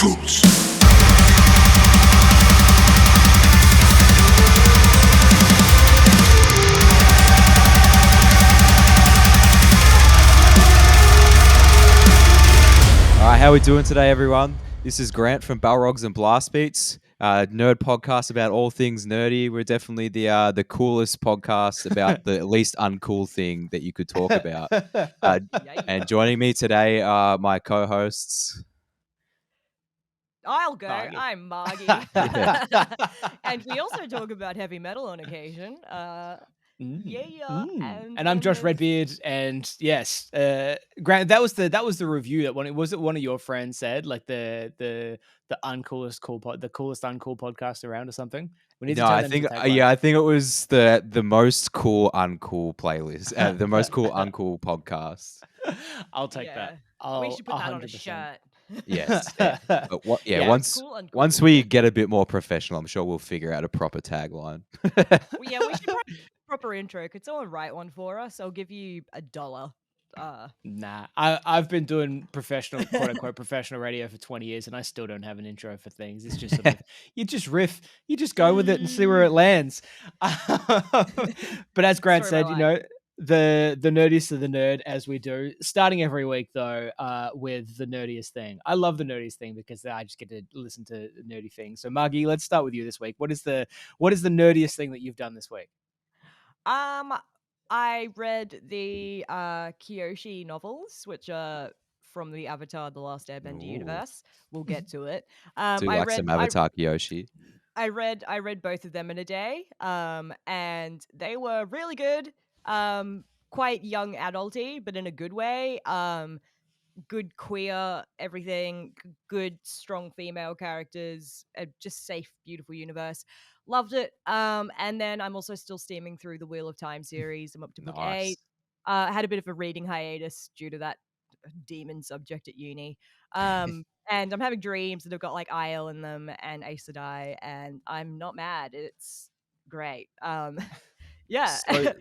truths. All right, how are we doing today, everyone? This is Grant from Balrogs Blastbeats, nerd podcast about all things nerdy. We're definitely the coolest podcast about the least uncool thing that you could talk about. And joining me today are my co-hosts. I'll go. Margy. I'm Margy. And we also talk about heavy metal on occasion. And I'm Josh Redbeard, and yes, Grant, that was the review that one. Was it one of your friends said like the coolest uncool podcast around or something? We need to turn I that think into tagline. I think it was the most cool uncool playlist, the most cool uncool podcast. I'll take that. We should put that 100%. on a shirt. Yes. But Yeah, once cool, uncool. once we get a bit more professional, I'm sure we'll figure out a proper tagline. We should write a proper intro. Could someone write one for us? I'll give you $1. Nah, I've been doing professional, quote unquote, professional radio for 20 years, and I still don't have an intro for things. It's just sort of, you just riff, you just go with it and see where it lands. But as Grant said, you know, the nerdiest of the nerd, as we do, starting every week though, with the nerdiest thing. I love the nerdiest thing because I just get to listen to nerdy things. So Margy, let's start with you this week. What is the nerdiest thing that you've done this week? I read the Kyoshi novels, which are from the Avatar: The Last Airbender universe. We'll get to it. Do you like some Avatar Kyoshi? I read both of them in a day, and they were really good. Quite young adulty, but in a good way. Good queer everything, good strong female characters, just safe, beautiful universe. Loved it. And then I'm also still steaming through the Wheel of Time series. I'm up to book 8. Had a bit of a reading hiatus due to that demon subject at uni. And I'm having dreams that have got like Isle in them and Aes Sedai, and I'm not mad. It's great. Yeah. So,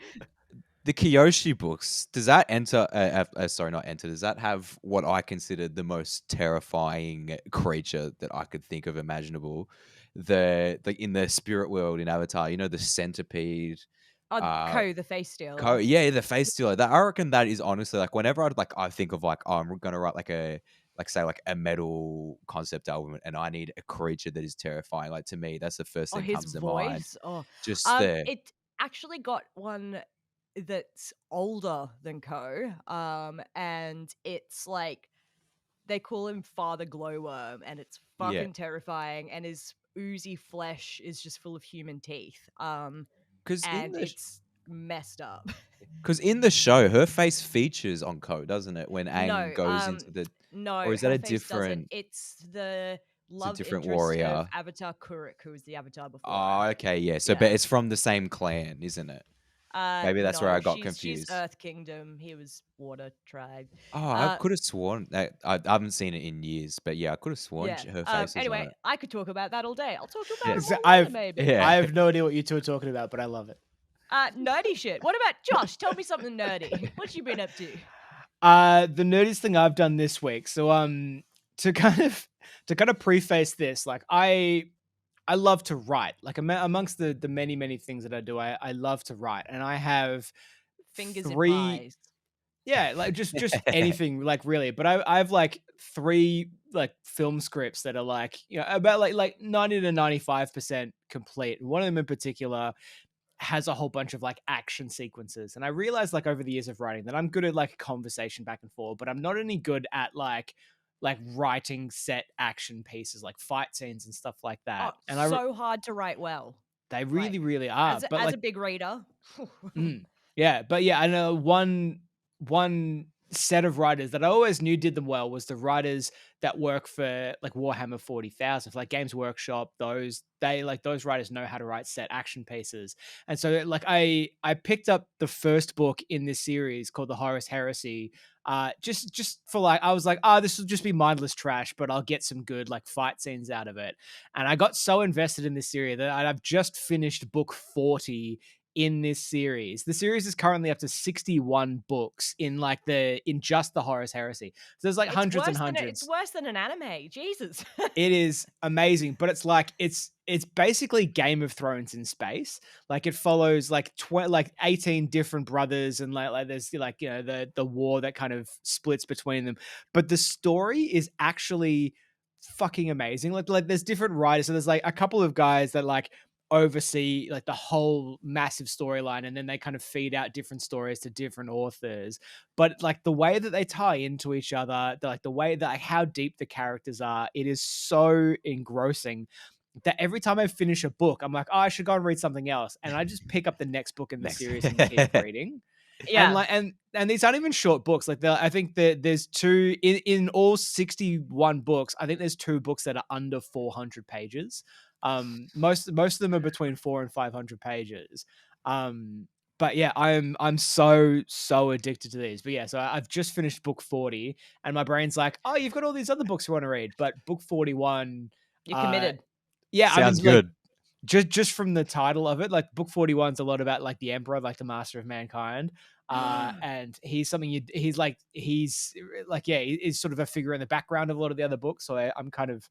the Kyoshi books, does that enter? Not enter. Does that have what I consider the most terrifying creature that I could think of imaginable? In the spirit world in Avatar, you know, the centipede. Ko, the face stealer. The face stealer. That I reckon that is honestly like whenever I think of like, oh, I'm gonna write like a metal concept album and I need a creature that is terrifying. Like to me, that's the first thing that comes to mind. Just it actually got one that's older than Ko, and it's like they call him Father Glowworm, and it's fucking terrifying, and his oozy flesh is just full of human teeth. It's messed up. Because in the show, her face features on Ko, doesn't it? When Aang goes into the or is that a different? It's the love different interest warrior of Avatar Kuruk, who was the Avatar before. Oh, okay, yeah. So, but it's from the same clan, isn't it? Maybe that's where I got confused. She's Earth Kingdom. He was Water Tribe. Oh, I could have sworn that I haven't seen it in years, but yeah, I could have sworn her face was anyway, on it. I could talk about that all day. I'll talk about it later, maybe. Yeah. I have no idea what you two are talking about, but I love it. Nerdy shit. What about Josh? Tell me something nerdy. What you been up to? The nerdiest thing I've done this week. So to kind of preface this, like I love to write. Like amongst the many things that I do, I love to write, and I have fingers in pies. Yeah, like just anything, like really. But I have like 3 like film scripts that are like, you know, about like 90 to 95% complete. One of them in particular has a whole bunch of like action sequences, and I realized like over the years of writing that I'm good at like a conversation back and forth, but I'm not any good at like writing set action pieces, like fight scenes and stuff like that. And hard to write well. They really are. But as a big reader. Yeah, but yeah, I know one set of writers that I always knew did them well was the writers that work for like Warhammer 40,000, for like Games Workshop. Those writers know how to write set action pieces. And so like I picked up the first book in this series called The Horus Heresy, just for like, I was like, this will just be mindless trash, but I'll get some good like fight scenes out of it. And I got so invested in this series that I've just finished book 40 in this series. The series is currently up to 61 books in just the Horus Heresy. So there's like hundreds and hundreds. It's worse than an anime. Jesus. It is amazing, but it's like it's basically Game of Thrones in space. Like it follows like 18 different brothers, and like there's like, you know, the war that kind of splits between them. But the story is actually fucking amazing. Like there's different writers, so there's like a couple of guys that like oversee like the whole massive storyline, and then they kind of feed out different stories to different authors. But like the way that they tie into each other, the way that, like, how deep the characters are, it is so engrossing that every time I finish a book, I'm like, oh, I should go and read something else, and I just pick up the next book in the series and keep reading. Yeah. And these aren't even short books. Like I think that there's two in all 61 books. I think there's 2 books that are under 400 pages. Most of them are between 400 and 500 pages. But yeah, I'm so addicted to these. But yeah, so I've just finished book 40, and my brain's like, oh, you've got all these other books you want to read, but book 41, You're committed. Yeah, Sounds I mean, good. Like, just from the title of it, like book 41's a lot about like the Emperor, like the master of mankind. And he's sort of a figure in the background of a lot of the other books. So I'm kind of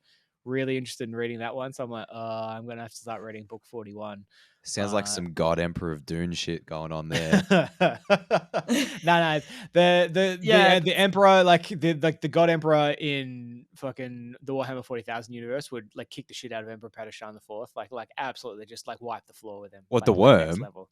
really interested in reading that one. So I'm like, I'm gonna have to start reading book 41. Sounds like some God Emperor of Dune shit going on there. No, the Emperor, like the God Emperor in fucking the Warhammer 40,000 universe would like kick the shit out of Emperor Padishah IV, like absolutely just like wipe the floor with him. What, like, the like, next worm? level.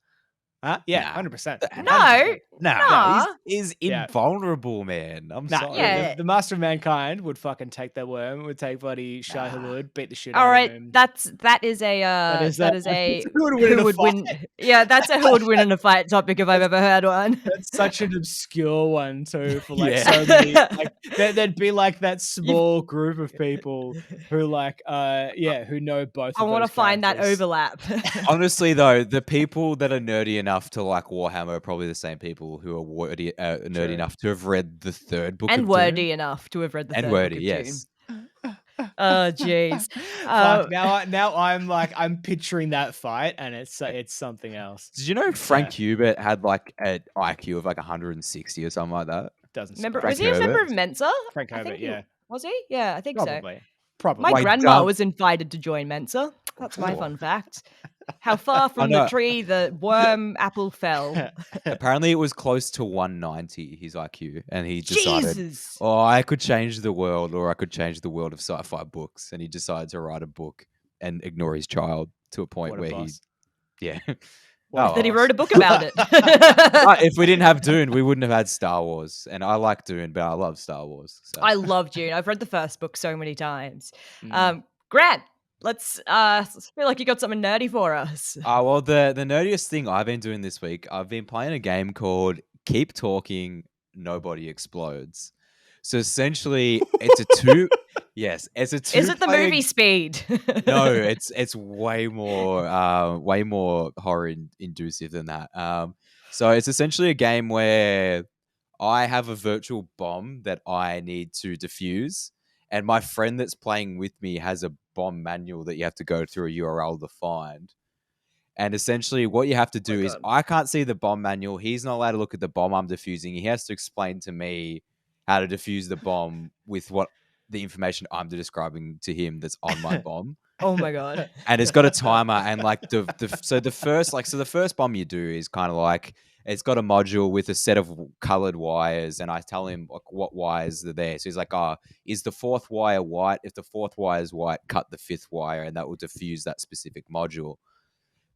Huh? Yeah, Nah. 100%. No. Nah, Nah. he's Yeah. invulnerable, man. I'm sorry. Yeah. The Master of Mankind would fucking take that worm, would take bloody Shai Hulud, beat the shit All out right, of him. that is a who would win. Yeah, that's a who would win in a fight topic if I've ever heard one. That's such an obscure one too, for like Yeah. so many. Like there'd be like that small group of people who like who know both. I want to find that overlap. Honestly, though, the people that are nerdy enough to like Warhammer are probably the same people who are nerdy enough to have read the 3rd book and of wordy Dune. enough to have read the And 3rd book wordy, of yes. Dune. Oh jeez. Fuck, now I'm picturing that fight, and it's something else. Did you know Frank Hubert had like an IQ of like 160 or something like that? Doesn't was he a member of Mensa? Frank Herbert, yeah. Was he? Yeah, I think so. Probably. My Wait, grandma was invited to join Mensa. That's my fun fact. How far from the tree the worm apple fell. Apparently, it was close to 190, his IQ, and he decided, Jesus. oh, I could change the world, or I could change the world of sci-fi books, and he decided to write a book and ignore his child to a point where he wrote a book about it. If we didn't have Dune, we wouldn't have had Star Wars, and I like Dune, but I love Star Wars. So. I love Dune. I've read the first book so many times. Grant, let's feel like you got something nerdy for us. Well, the nerdiest thing I've been doing this week, I've been playing a game called Keep Talking, Nobody Explodes. So essentially, it's a two. Yes, it's a two. Is it the movie Speed? No, it's way more horror inducive than that. So it's essentially a game where I have a virtual bomb that I need to defuse, and my friend that's playing with me has a bomb manual that you have to go through a URL to find. And essentially what you have to do is I can't see the bomb manual. He's not allowed to look at the bomb I'm defusing. He has to explain to me how to defuse the bomb with what the information I'm describing to him that's on my bomb. Oh my God. And it's got a timer, and like the first bomb you do is kind of like it's got a module with a set of colored wires, and I tell him like what wires are there. So he's like, is the 4th wire white? If the 4th wire is white, cut the 5th wire, and that will diffuse that specific module.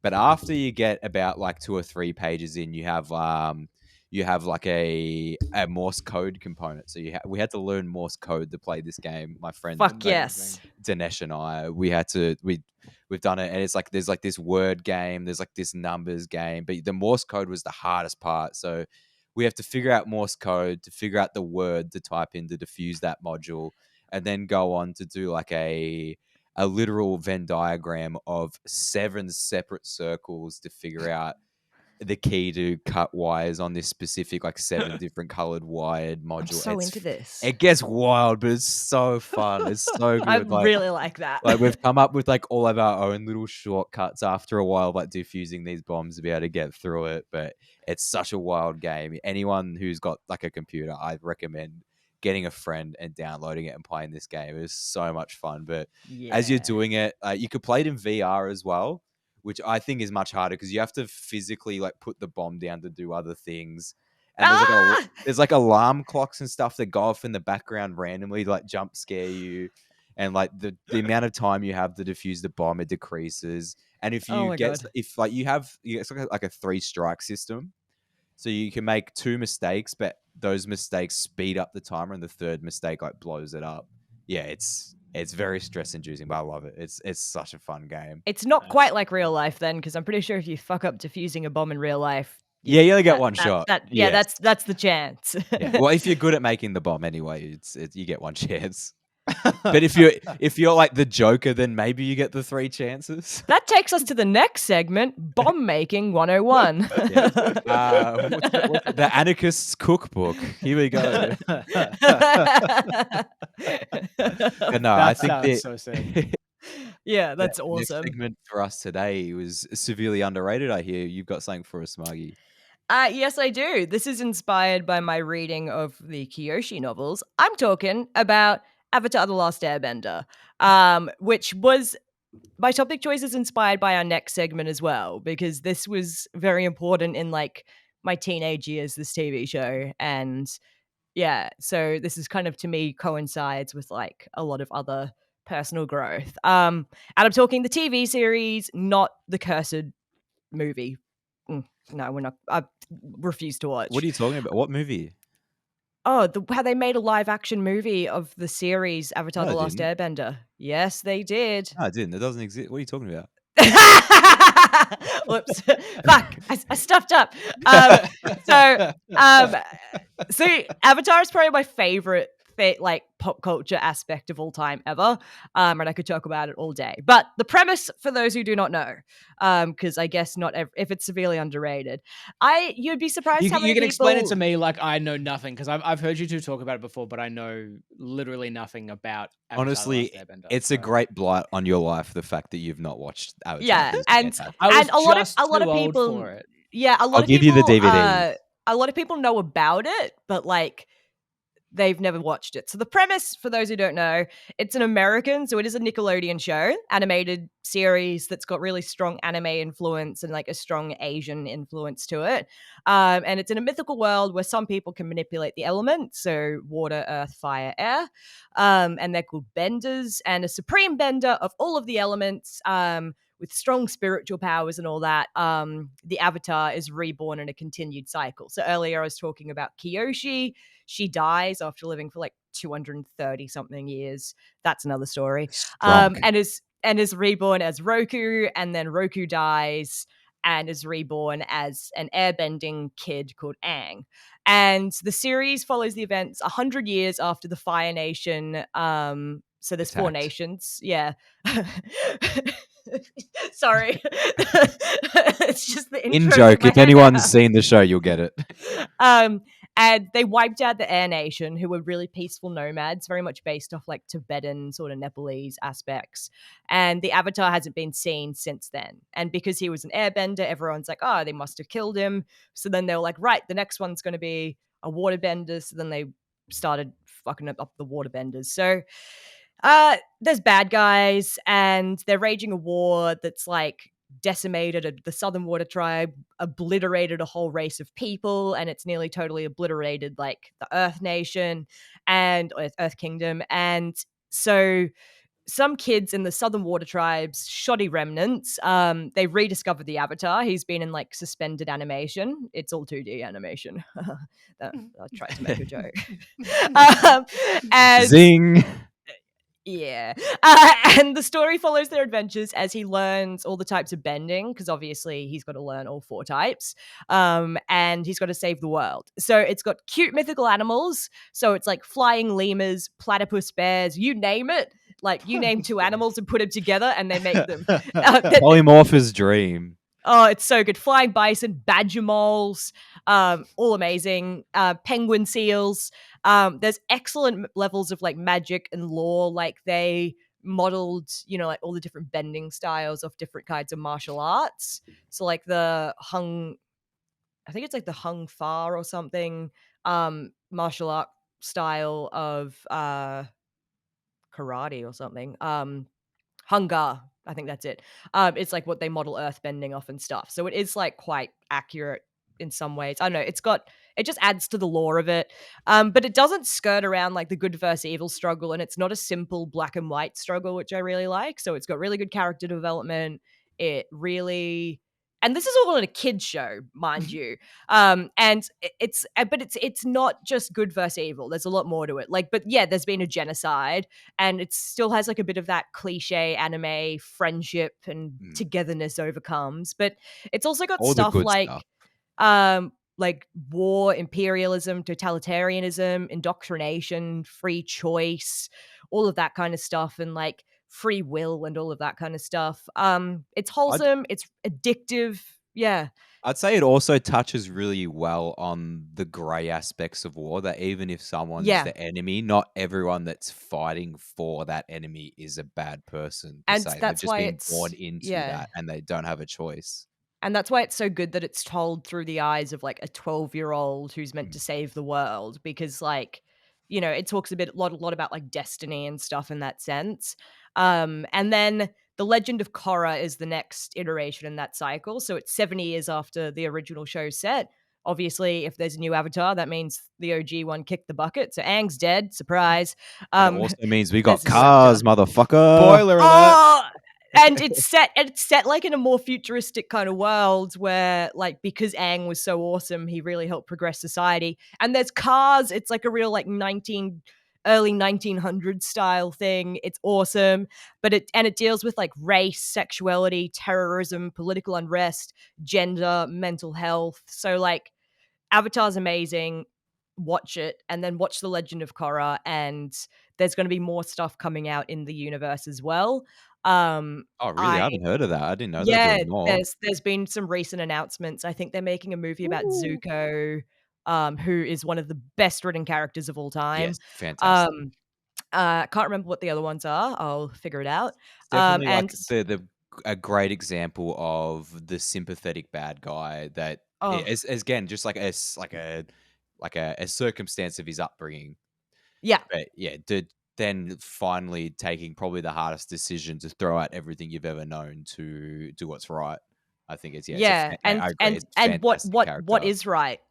But after you get about like 2 or 3 pages in, you have like a Morse code component. So we had to learn Morse code to play this game. My friend, Dinesh and I, we've done it, and it's like there's like this word game, there's like this numbers game, but the Morse code was the hardest part. So we have to figure out Morse code to figure out the word to type in to diffuse that module, and then go on to do like a literal Venn diagram of 7 separate circles to figure out the key to cut wires on this specific 7 different colored wired module. I'm so into this. It gets wild, but it's so fun. It's so good. I really like that. We've come up with all of our own little shortcuts after a while, defusing these bombs to be able to get through it. But it's such a wild game. Anyone who's got a computer, I recommend getting a friend and downloading it and playing this game. It's so much fun. But as you're doing it, you could play it in VR as well, which I think is much harder because you have to physically put the bomb down to do other things. And there's alarm clocks and stuff that go off in the background randomly to jump scare you. And the amount of time you have to defuse the bomb, it decreases. And if you it's like a 3-strike system. So you can make 2 mistakes, but those mistakes speed up the timer, and the third mistake blows it up. Yeah, it's very stress-inducing, but I love it. It's such a fun game. It's not quite like real life then, because I'm pretty sure if you fuck up defusing a bomb in real life, you only get one shot. That's the chance. Yeah. Well, if you're good at making the bomb anyway, you get one chance. But if you're the Joker, then maybe you get the 3 chances. That takes us to the next segment, Bomb Making 101. The Anarchist's Cookbook. Here we go. But no, I think so sick. Yeah, that's awesome. Next segment for us today was severely underrated. I hear you've got something for us, Margy. Yes, I do. This is inspired by my reading of the Kyoshi novels. I'm talking about Avatar: The Last Airbender, which was my topic choice is inspired by our next segment as well, because this was very important in my teenage years, this TV show. And yeah, so this is kind of, to me, coincides with a lot of other personal growth. And I'm talking the TV series, not the cursed movie. No, we're not. I refuse to watch. What are you talking about? What movie? Oh, how they made a live-action movie of the series Avatar: The Last Airbender. Yes, they did. No, it didn't. It doesn't exist. What are you talking about? Whoops. Fuck. I stuffed up. See, Avatar is probably my favorite pop culture aspect of all time ever, and I could talk about it all day. But the premise, for those who do not know, because I guess not if it's severely underrated, you'd be surprised how many you can people... explain it to me like I know nothing, because I've heard you two talk about it before, but I know literally nothing about Avatar: Honestly, The Last Airbender, it's a great blight on your life, the fact that you've not watched Avatar. Yeah, and a lot of people for it. Yeah, I'll give you the DVD. A lot of people know about it, but they've never watched it. So the premise, for those who don't know, it's an American, so it is a Nickelodeon show, animated series that's got really strong anime influence and a strong Asian influence to it. And it's in a mythical world where some people can manipulate the elements, so water, earth, fire, air. And they're called benders, and a supreme bender of all of the elements, with strong spiritual powers and all that, the Avatar is reborn in a continued cycle. So earlier I was talking about Kyoshi. She dies after living for 230 something years. That's another story. And is reborn as Roku, and then Roku dies and is reborn as an airbending kid called Aang. And the series follows the events 100 years after the Fire Nation. So there's 4 nations. Yeah. Sorry. It's just the intro. In joke, if anyone's seen the show, you'll get it. And they wiped out the Air Nation, who were really peaceful nomads, very much based off Tibetan sort of Nepalese aspects. And the Avatar hasn't been seen since then. And because he was an airbender, everyone's like, oh, they must have killed him. So then they were like, right, the next one's going to be a waterbender. So then they started fucking up the waterbenders. So there's bad guys, and they're raging a war that's decimated the Southern Water Tribe, obliterated a whole race of people, and it's nearly totally obliterated the Earth Nation and Earth Kingdom. And so some kids in the Southern Water Tribe's shoddy remnants, they rediscovered the Avatar. He's been in suspended animation. It's all 2D animation. I tried to make a joke. Zing! Yeah. And the story follows their adventures as he learns all the types of bending, because obviously he's got to learn all 4 types. And he's got to save the world. So it's got cute mythical animals. So it's flying lemurs, platypus bears, you name it. You name 2 animals and put them together and they make them. Polymorpher's dream. Oh, it's so good. Flying bison, badger moles, all amazing. Penguin seals. There's excellent levels of like magic and lore. Like they modeled, like all the different bending styles of different kinds of martial arts. So like I think it's like the Hung Fa or something, martial art style of karate or something. Hungar, I think that's it. It's like what they model earthbending off and stuff. So it is like quite accurate in some ways. I don't know. It just adds to the lore of it. But it doesn't skirt around like the good versus evil struggle, and it's not a simple black and white struggle, which I really like. So it's got really good character development. It really and this is all on a kids show, mind you. And it's not just good versus evil. There's a lot more to it. Like, but yeah, there's been a genocide, and it still has like a bit of that cliche anime friendship and togetherness overcomes, but it's also got All the stuff good stuff. like war, imperialism, totalitarianism, indoctrination, free choice, all of that kind of stuff, and like free will and all of that kind of stuff. It's wholesome, it's addictive. Yeah. I'd say it also touches really well on the grey aspects of war, that even if someone's the enemy, not everyone that's fighting for that enemy is a bad person per And se. They've that's just why been it's born into that and they don't have a choice. And that's why it's so good that it's told through the eyes of like a 12-year-old who's meant to save the world, because like, it talks a lot about like destiny and stuff in that sense. And then the Legend of Korra is the next iteration in that cycle. So it's 70 years after the original show set. Obviously, if there's a new avatar, that means the OG one kicked the bucket. So Aang's dead. Surprise. It also means we got there's a cars, motherfucker. Spoiler alert. Oh, and it's set like in a more futuristic kind of world where like because Aang was so awesome, he really helped progress society. And there's cars. It's like a real like early 1900s style thing. It's awesome, but it deals with like race, sexuality, terrorism, political unrest, gender, mental health. So like Avatar's amazing. Watch it, and then watch The Legend of Korra, and there's going to be more stuff coming out in the universe as well. Oh, really? I haven't heard of that. I didn't know they're doing more. There's been some recent announcements. I think they're making a movie about Zuko, who is one of the best written characters of all time. Yes, fantastic. Can't remember what the other ones are. I'll figure it out. It's definitely And like a great example of the sympathetic bad guy that is again just like a circumstance of his upbringing. Yeah. But yeah, then finally taking probably the hardest decision to throw out everything you've ever known to do what's right. I think it's I agree, it's a and fantastic what character. is right,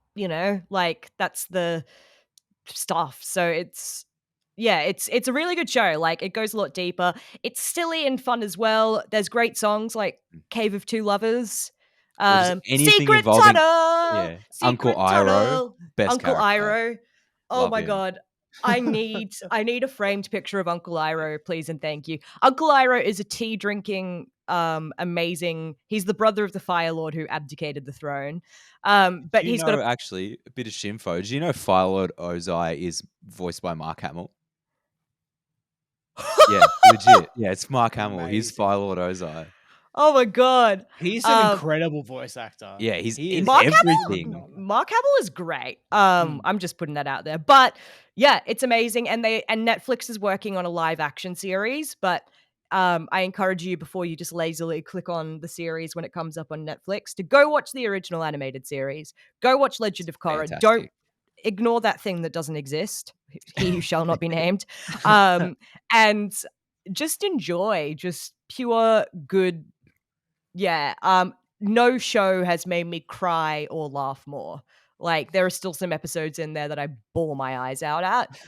like that's the stuff. So it's a really good show. Like it goes a lot deeper. It's silly and fun as well. There's great songs like Cave of Two Lovers, Or just anything Secret involving Tunnel, Uncle Secret Iroh, Tunnel, best Uncle character. Iroh. Oh Love my him. god. I need a framed picture of Uncle Iroh, please and thank you. Uncle Iroh is a tea drinking, amazing. He's the brother of the Fire Lord who abdicated the throne. But Do he's got actually a bit of shimfo. Do you know Fire Lord Ozai is voiced by Mark Hamill? Yeah, legit. Yeah, it's Mark Hamill. He's Fire Lord Ozai. Oh my god, he's an incredible voice actor. Yeah, he's in Mark everything. Mark Hamill is great. I'm just putting that out there, but yeah, it's amazing. And Netflix is working on a live action series, but I encourage you, before you just lazily click on the series when it comes up on Netflix, to go watch the original animated series. Go watch Legend of Korra. Fantastic. Don't ignore that thing that doesn't exist. He who shall not be named. And just enjoy just pure good. Yeah. No show has made me cry or laugh more. Like there are still some episodes in there that I bawl my eyes out at.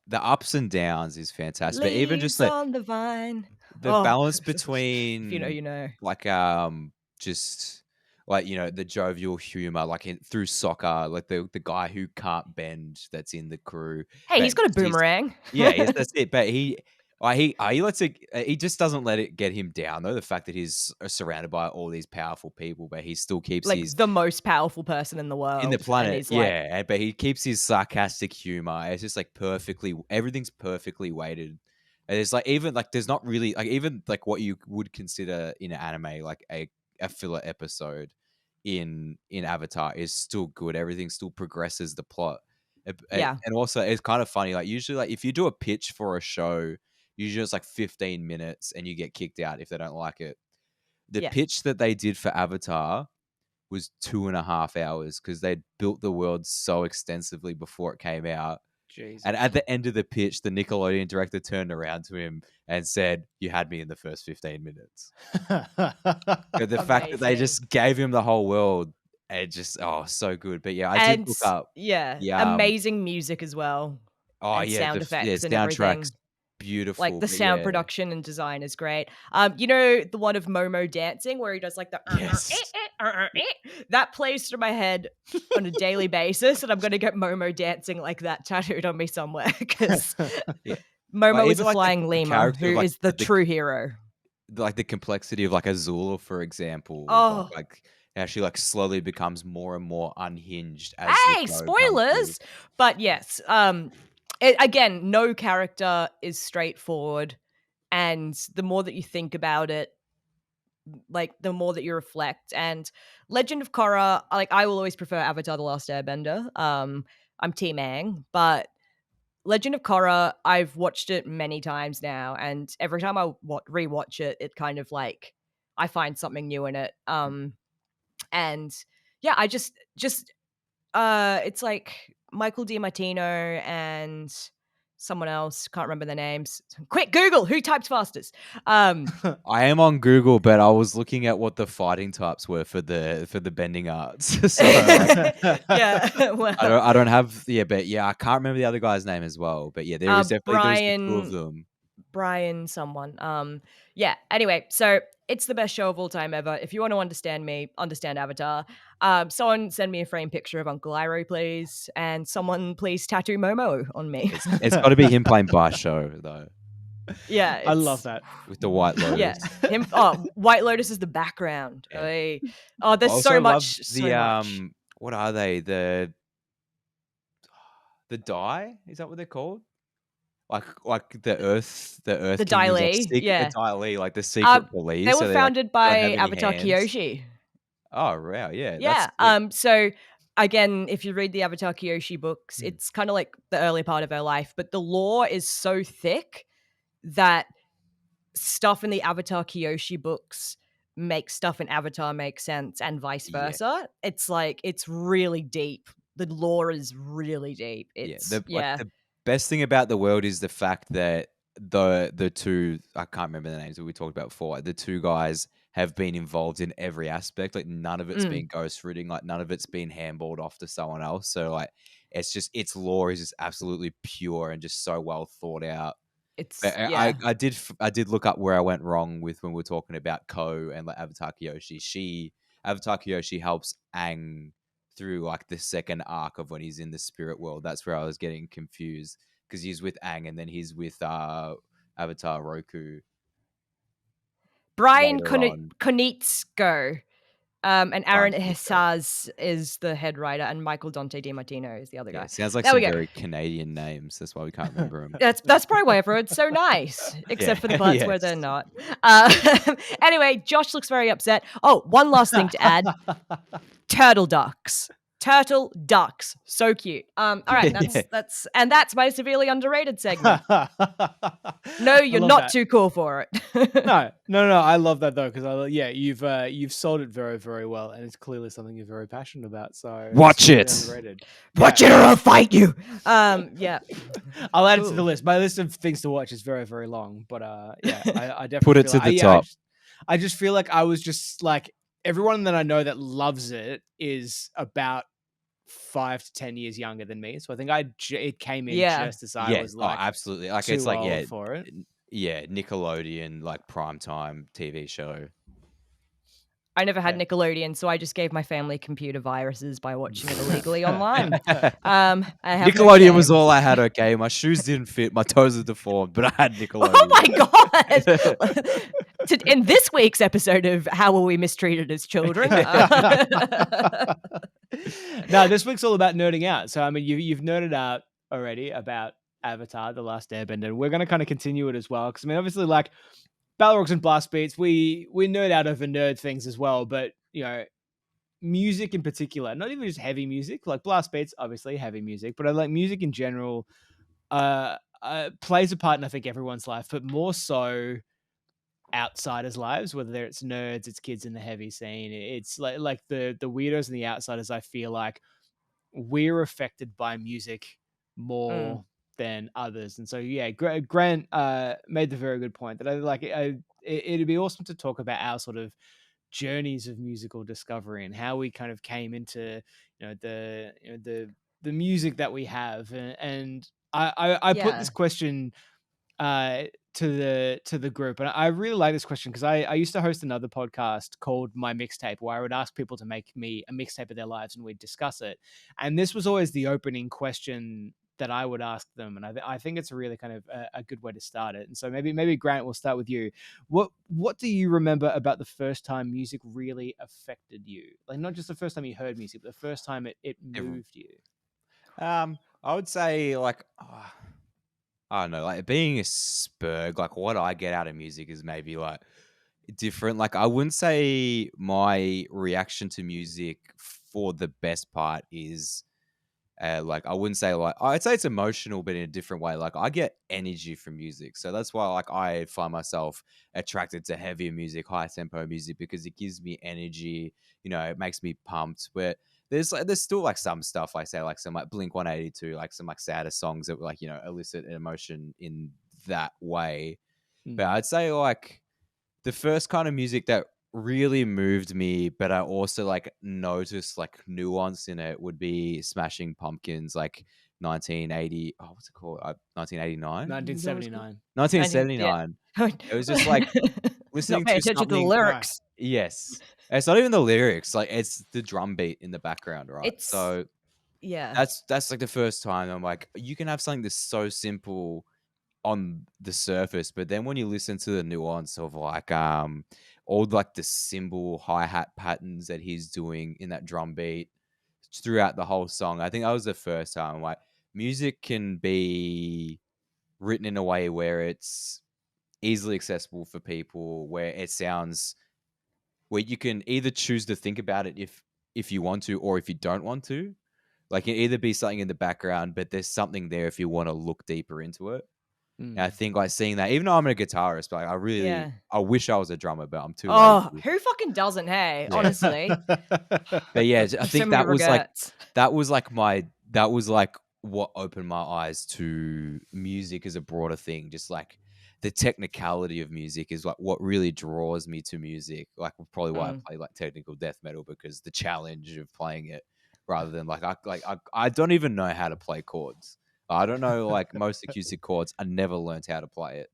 The ups and downs is fantastic. But even just on the vine. the balance between, you know, like just like the jovial humor, like through soccer, like the guy who can't bend that's in the crew. Hey, he's got a boomerang. That's it. But he lets it. He just doesn't let it get him down, though. The fact that he's surrounded by all these powerful people, but he still keeps like the most powerful person in the world in the planet. But he keeps his sarcastic humor. It's just like everything's perfectly weighted. And it's like even like there's not really like even like what you would consider in an anime like a a filler episode in Avatar is still good. Everything still progresses the plot. Yeah. And also it's kind of funny. Like usually, like if you do a pitch for a show, usually it's like 15 minutes and you get kicked out if they don't like it. The Yeah. pitch that they did for Avatar was 2.5 hours because they'd built the world so extensively before it came out. Jesus. And at the end of the pitch, the Nickelodeon director turned around to him and said, "You had me in the first 15 minutes." But the fact that they Amazing. just gave him the whole world, it just so good. But yeah, I did look up. Yeah, the amazing music as well. Oh And yeah, sound effects and everything. soundtrack's beautiful. Like the but sound yeah. production and design is great. You know the one of Momo dancing where he does like the Yes. that plays through my head on a daily basis, and I'm gonna get Momo dancing like that tattooed on me somewhere because Yeah. Momo Like, is even, a like, flying lemur character, who like, is the true hero. Like the complexity of like Azula, for example, Oh. like how she like slowly becomes more and more unhinged as Hey, the show comes through. spoilers! But yes, again, no character is straightforward, and the more that you think about it, like the more that you reflect. And Legend of Korra, like I will always prefer Avatar: The Last Airbender. I'm Team Aang, but Legend of Korra, I've watched it many times now, and every time I rewatch it, it kind of like I find something new in it. And yeah, I just it's like Michael DiMartino and someone else, can't remember their names. Quick, Google who types fastest. I am on Google, but I was looking at what the fighting types were for the bending arts. So like, yeah, well, I don't have but yeah, I can't remember the other guy's name as well. But yeah, there's the two of them. Brian someone. Yeah, anyway, so it's the best show of all time ever. If you want to understand me, understand Avatar. Someone send me a framed picture of Uncle Iroh, please, and someone please tattoo Momo on me. It's got to be him playing Basho though. Yeah, I love that with the White Lotus. Yeah, him. Oh, White Lotus is the background. Yeah. Oh, there's so much. What are they? The Dai? Is that what they're called? Like the Earth The King Dai is, like, Li, yeah. the Dai Li, like the secret police. They were so founded don't by have any Avatar hands. Kyoshi. Oh wow, yeah. Yeah. That's So again, if you read the Avatar Kyoshi books, Hmm. it's kind of like the early part of her life, but the lore is so thick that stuff in the Avatar Kyoshi books makes stuff in Avatar make sense, and vice Yeah. versa. It's like it's really deep. The lore is really deep. It's Like, the best thing about the world is the fact that the two, I can't remember the names that we talked about before, like, the two guys have been involved in every aspect. Like none of it's been ghostwritten, like none of it's been handballed off to someone else. So like it's just, its lore is just absolutely pure and just so well thought out. It's But I did look up where I went wrong with when we were talking about Ko and like Avatar Kyoshi. Avatar Kyoshi helps Aang through like the second arc of when he's in the spirit world. That's where I was getting confused because he's with Aang and then he's with Avatar Roku. Brian later on. Konietzko. And Aaron Brian Konietzko. Hessaz is the head writer, and Michael Dante DiMartino is the other guy. Sounds like There we some go. very Canadian names. That's why we can't remember them. That's probably why everyone's so nice, except for the parts where Yes. they're not. Anyway, Josh looks very upset. Oh, one last thing to add: turtle ducks. Turtle ducks, so cute. All right, that's my severely underrated segment. No, you're not too cool for it. No. I love that though because you've sold it very, very well, and it's clearly something you're very passionate about. So watch it. Watch it, or I'll fight you. Yeah. I'll add it to the list. My list of things to watch is very, very long, but I definitely put it to the top. I just feel like I was just like everyone that I know that loves it is about 5 to 10 years younger than me, so I think it came in just as I was like, absolutely, like too it's like old for it. Nickelodeon, like primetime TV show. I never had Nickelodeon, so I just gave my family computer viruses by watching it illegally online. Nickelodeon was all I had. Okay, my shoes didn't fit, my toes are deformed, but I had Nickelodeon. Oh my god! In this week's episode of How Were We Mistreated as Children? No, this week's all about nerding out. So I mean, you've nerded out already about Avatar: The Last Airbender. We're going to kind of continue it as well because I mean, obviously, like Balrogs and Blastbeats, we nerd out over nerd things as well, but music in particular, not even just heavy music, like Blastbeats, obviously heavy music, but I like music in general. Plays a part in I think everyone's life, but more so outsiders' lives, whether it's nerds, it's kids in the heavy scene. It's like the weirdos and the outsiders. I feel like we're affected by music more than others, and so yeah, Grant made the very good point that I like. It'd be awesome to talk about our sort of journeys of musical discovery and how we kind of came into the music that we have, and I put this Yeah. question to the group, and I really like this question because I used to host another podcast called My Mixtape, where I would ask people to make me a mixtape of their lives and we'd discuss it, and this was always the opening question that I would ask them, and I think it's a really kind of a good way to start it. And so maybe Grant, we'll start with you. What do you remember about the first time music really affected you? Like not just the first time you heard music, but the first time it moved you. I would say like I don't know, like being a spurg, like what I get out of music is maybe like different. Like I wouldn't say my reaction to music for the best part is like I wouldn't say like I'd say it's emotional, but in a different way. Like I get energy from music, so that's why like I find myself attracted to heavier music, high tempo music, because it gives me energy. It makes me pumped. But there's still like some stuff like say like some like Blink-182, like some like sadder songs that like elicit an emotion in that way. But I'd say like the first kind of music that really moved me, but I also like noticed like nuance in it would be Smashing Pumpkins, like 1980. Oh, what's it called? 1989. Is that what it's called? 1979. 1979. It was just like Not listening paying to attention to the something. lyrics. Yes, it's not even the lyrics. Like it's the drum beat in the background, right? It's So yeah. that's like the first time I'm like, you can have something that's so simple on the surface, but then when you listen to the nuance of like all like the cymbal hi-hat patterns that he's doing in that drum beat throughout the whole song, I think that was the first time like music can be written in a way where it's easily accessible for people, where it sounds where you can either choose to think about it if you want to or if you don't want to. Like it either be something in the background, but there's something there if you want to look deeper into it. And I think like seeing that, even though I'm a guitarist, but like, Yeah. I wish I was a drummer, but I'm too Oh, lazy. who fucking doesn't, hey? Yeah. Honestly. But yeah, I So think many that was like regrets. that was like what opened my eyes to music as a broader thing. Just like the technicality of music is like what really draws me to music. Like probably why I play like technical death metal, because the challenge of playing it rather than I don't even know how to play chords. I don't know like most acoustic chords. I never learned how to play it.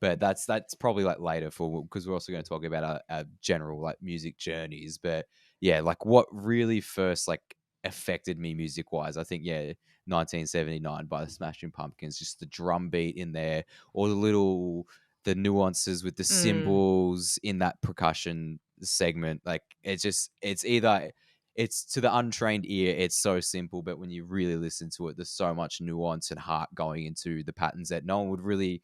But that's probably like later for, because we're also going to talk about our general like music journeys. But yeah, like what really first like affected me music wise, I think 1979 by the Smashing Pumpkins, just the drum beat in there, or the nuances with the cymbals in that percussion segment. Like it's to the untrained ear, it's so simple, but when you really listen to it, there's so much nuance and heart going into the patterns that no one would really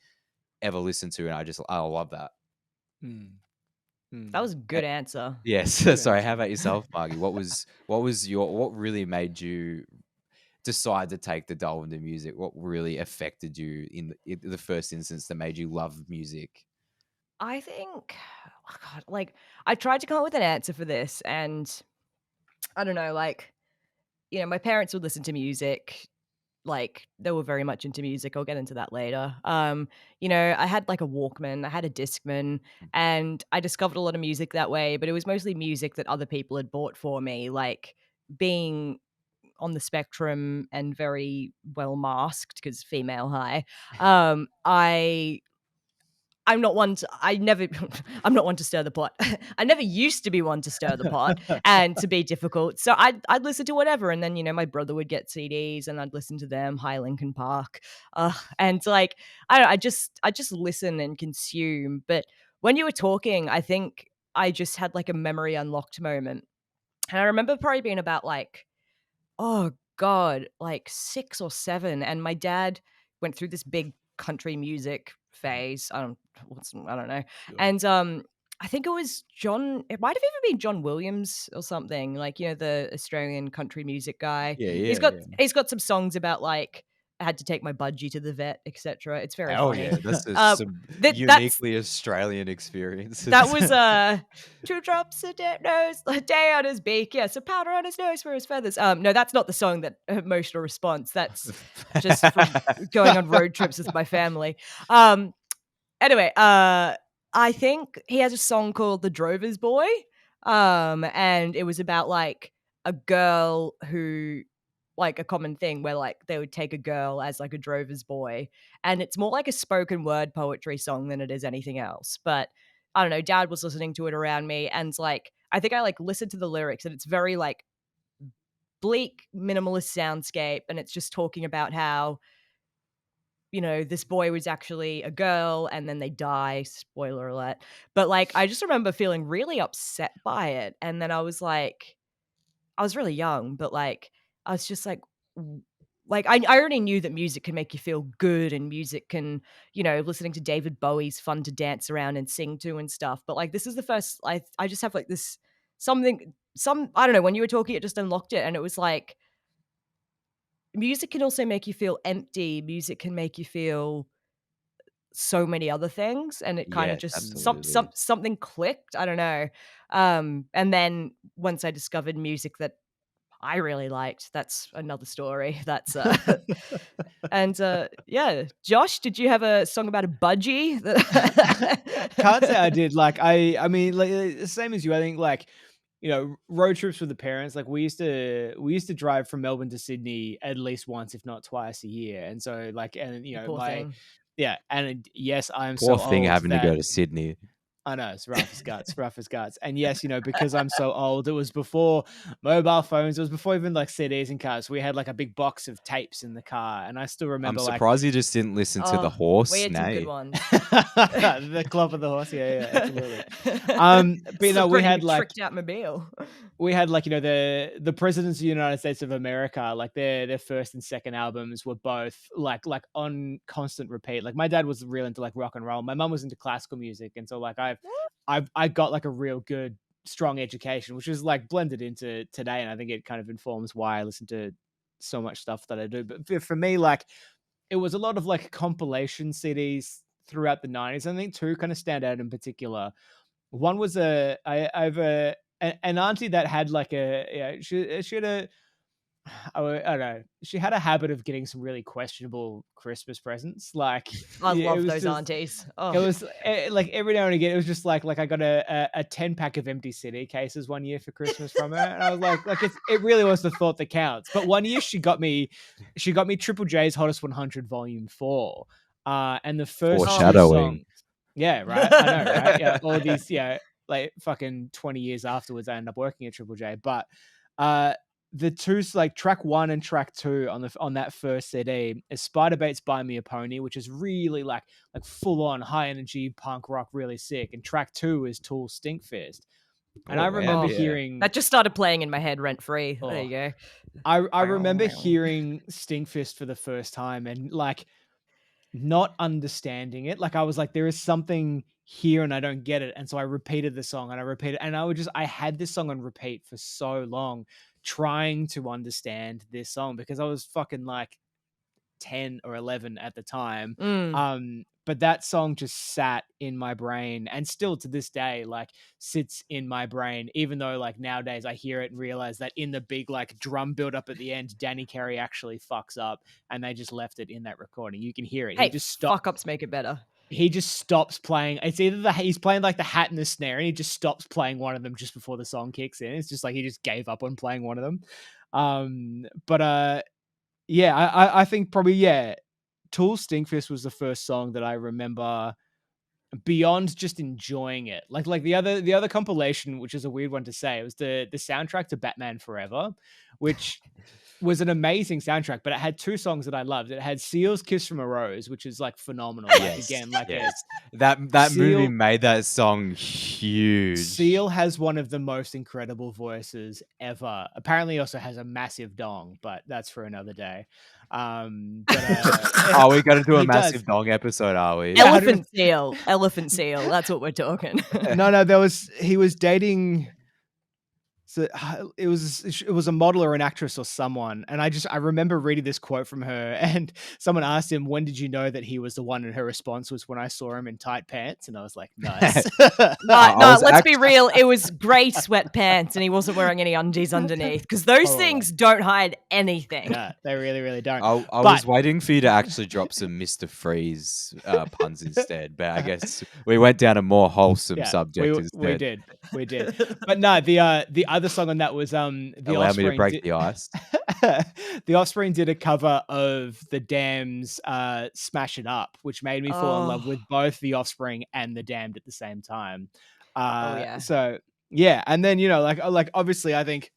ever listened to, and I love that. That was a good answer. Yes. Good Sorry. answer. How about yourself, Margie? What really made you decide to take the delve into music? What really affected you in the first instance that made you love music? I think, oh God, like I tried to come up with an answer for this, and I don't know, like, my parents would listen to music. Like they were very much into music. I'll get into that later. I had like a Walkman, I had a Discman, and I discovered a lot of music that way, but it was mostly music that other people had bought for me. Like being on the spectrum and very well masked because female high. I'm not one to I never I'm not one to stir the pot. I never used to be one to stir the pot and to be difficult. So I'd listen to whatever, and then my brother would get CDs and I'd listen to them, High Linkin Park. And like I just listen and consume. But when you were talking, I think I just had like a memory unlocked moment. And I remember probably being about like, oh God, like 6 or 7, and my dad went through this big country music phase. I don't know. Sure. And I think it was John. It might have even been John Williams or something. Like, the Australian country music guy. He's got some songs about like I had to take my budgie to the vet, etc. It's very Oh funny. yeah, that's some That's uniquely Australian experiences. that was 2 drops a day on his beak. Yeah, so powder on his nose for his feathers. No, that's not the song that emotional response. That's just from going on road trips with my family. Anyway, I think he has a song called The Drover's Boy. And it was about like a girl who, like, a common thing where like they would take a girl as like a drover's boy, and it's more like a spoken word poetry song than it is anything else. But I don't know, dad was listening to it around me, and like I think I like listened to the lyrics, and it's very like bleak minimalist soundscape, and it's just talking about how this boy was actually a girl and then they die, spoiler alert. But like I just remember feeling really upset by it, and then I was really young, but like I was just like I already knew that music can make you feel good, and music can, listening to David Bowie's fun to dance around and sing to and stuff. But like this is the first I just have like this I don't know, when you were talking it just unlocked it, and it was like music can also make you feel empty. Music can make you feel so many other things, and it kind of Yes, just absolutely. something clicked. I don't know. And then once I discovered music that I really liked, that's another story. That's and yeah, Josh, did you have a song about a budgie? Can't say I did. Like I mean, like same as you. I think like road trips with the parents. Like we used to drive from Melbourne to Sydney at least once, if not twice a year. And so like, and Poor thing. yeah, and yes, I am Poor so thing old having to that go to Sydney. I know it's rough as guts, rough as guts. And yes, because I'm so old, it was before mobile phones. It was before even like CDs in cars. We had like a big box of tapes in the car, and I still I'm remember like surprised you just didn't listen to the we horse had some good neigh. ones. the clop of the horse. Yeah, absolutely. But It's a we pretty had like tricked out mobile. the presidents of the United States of America, like their first and second albums were both like on constant repeat. Like my dad was real into like rock and roll. My mum was into classical music, and so like I got like a real good strong education, which is like blended into today, and I think it kind of informs why I listen to so much stuff that I do. But for me, like it was a lot of like compilation CDs throughout the 90s. I think two kind of stand out in particular. One was I have an auntie that had like she had a I don't know, she had a habit of getting some really questionable Christmas presents. Like I it love was those just aunties. it Oh, was like every now and again it was just like I got a 10 pack of empty CD cases one year for Christmas from her, and I was like it really was the thought that counts. But one year she got me Triple J's Hottest 100 Volume 4, and the first two Foreshadowing. songs. Yeah, right. I know, right? Yeah, all these, like fucking 20 years afterwards, I ended up working at Triple J. But the two, like track 1 and track 2 on that first CD is Spider Bait's Buy Me a Pony, which is really like full on high energy punk rock, really sick. And track 2 is Tool's Stinkfist. And Oh, I wow, remember yeah. hearing that just started playing in my head rent free. There you go. I remember hearing Stinkfist for the first time and like not understanding it. Like I was like, there is something here and I don't get it. And so I repeated the song and I had this song on repeat for so long, trying to understand this song because I was fucking like 10 or 11 at the time. But that song just sat in my brain and still to this day, like sits in my brain, even though like nowadays I hear it and realize that in the big like drum build up at the end, Danny Carey actually fucks up and they just left it in that recording. You can hear it. Hey, He just stopped. fuck ups make it better. He just stops playing. It's either he's playing like the hat and the snare and he just stops playing one of them just before the song kicks in. It's just like he just gave up on playing one of them. Yeah, I think probably, yeah, Tool's Stinkfist was the first song that I remember beyond just enjoying it. Like the other compilation, which is a weird one to say, it was the soundtrack to Batman Forever, which was an amazing soundtrack, but it had two songs that I loved. It had Seal's "Kiss from a Rose," which is like phenomenal. Like again, like yes. That movie Seal- made that song huge. Seal has one of the most incredible voices ever. Apparently, he also has a massive dong, but that's for another day. Are we going to do a he massive does. dong episode? Are we? Yeah. Elephant seal. That's what we're talking. No, he was dating. So it was a model or an actress or someone, and I remember reading this quote from her, and someone asked him, "When did you know that he was the one?" And her response was, "When I saw him in tight pants," and I was like, "Nice." No, let's be real. It was grey sweatpants, and he wasn't wearing any undies underneath because those things don't hide anything. Yeah, they really, really don't. I was waiting for you to actually drop some Mr. Freeze puns instead, but I guess we went down a more wholesome subject instead. We did. But no, the other song on that was the Allow Offspring. me to break the ice. The Offspring did a cover of the Damned's "Smash It Up," which made me fall in love with both the Offspring and the Damned at the same time. So yeah, and then like obviously I think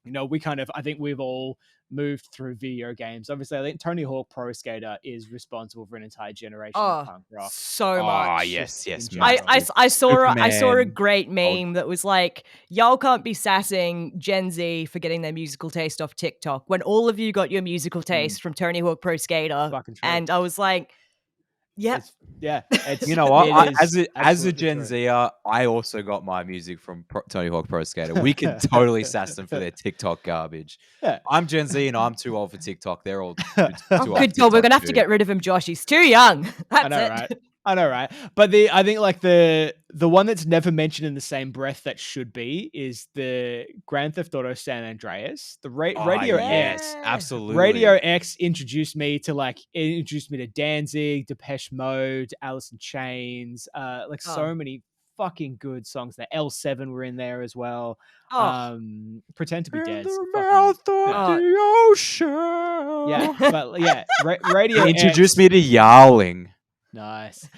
I think we've all moved through video games. Obviously, I think Tony Hawk Pro Skater is responsible for an entire generation of punk rock. So much. Oh, yes. I saw a great meme Old. that was like, y'all can't be sassing Gen Z for getting their musical taste off TikTok when all of you got your musical taste from Tony Hawk Pro Skater. And I was like, yep. It's, you know what? As a absolutely Gen true. Zer, I also got my music from Tony Hawk Pro Skater. We can totally sass them for their TikTok garbage. Yeah. I'm Gen Z and I'm too old for TikTok. They're all too old for Good TikTok God, we're gonna have to too. get rid of him, Josh. He's too young. That's I know, it. right? I know, right? But I think like the one that's never mentioned in the same breath that should be is the Grand Theft Auto San Andreas. The Radio yes, X. absolutely. Radio X introduced me to Danzig, Depeche Mode, Alice in Chains, so many fucking good songs. The L7 were in there as well. Pretend to be Dead. The mouth of the ocean. Yeah, but yeah, Radio He X introduced me to Yarling. Nice.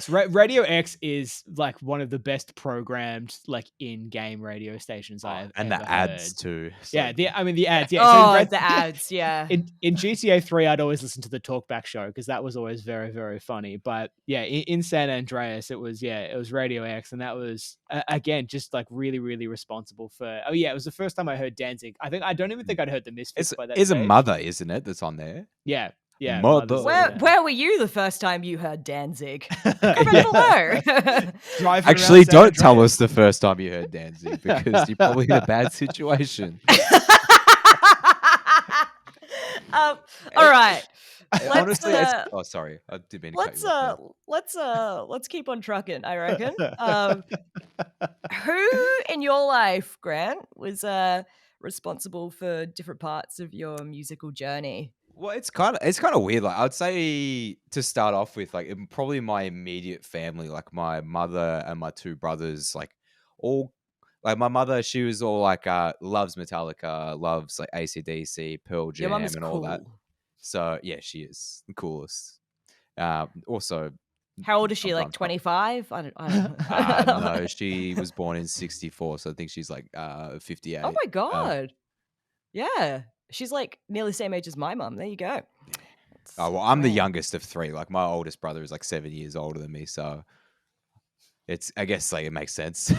Radio X is like one of the best programmed like in-game radio stations I've and ever the ads heard. too. So. Yeah, the ads. Yeah. The ads. Yeah. In GTA 3, I'd always listen to the Talkback Show because that was always very, very funny. But yeah, in San Andreas, it was Radio X, and that was again just like really, really responsible for. Oh yeah, it was the first time I heard Danzig. I don't even think I'd heard the Misfits by that. Is a Mother, isn't it? That's on there. Yeah. Yeah, Mother. Where were you the first time you heard Danzig? Comment below. Actually, don't tell us the first time you heard Danzig because you're probably in a bad situation. All right. Honestly, sorry, I didn't mean to cut you off. Let's keep on trucking, I reckon. Who in your life, Grant, was responsible for different parts of your musical journey? Well, it's kind of weird. Like I'd say to start off with, like probably my immediate family, like my mother and my two brothers, like all like my mother, she was all like loves Metallica, loves like AC/DC, Pearl Jam, and all that. So yeah, she is the coolest. Also, how old is she? Like 25? I don't know. No, she was born in 64, so I think she's like 58. Oh my god! Yeah. She's like nearly the same age as my mum. There you go. I'm the youngest of three. Like my oldest brother is like 7 years older than me, so I guess like it makes sense.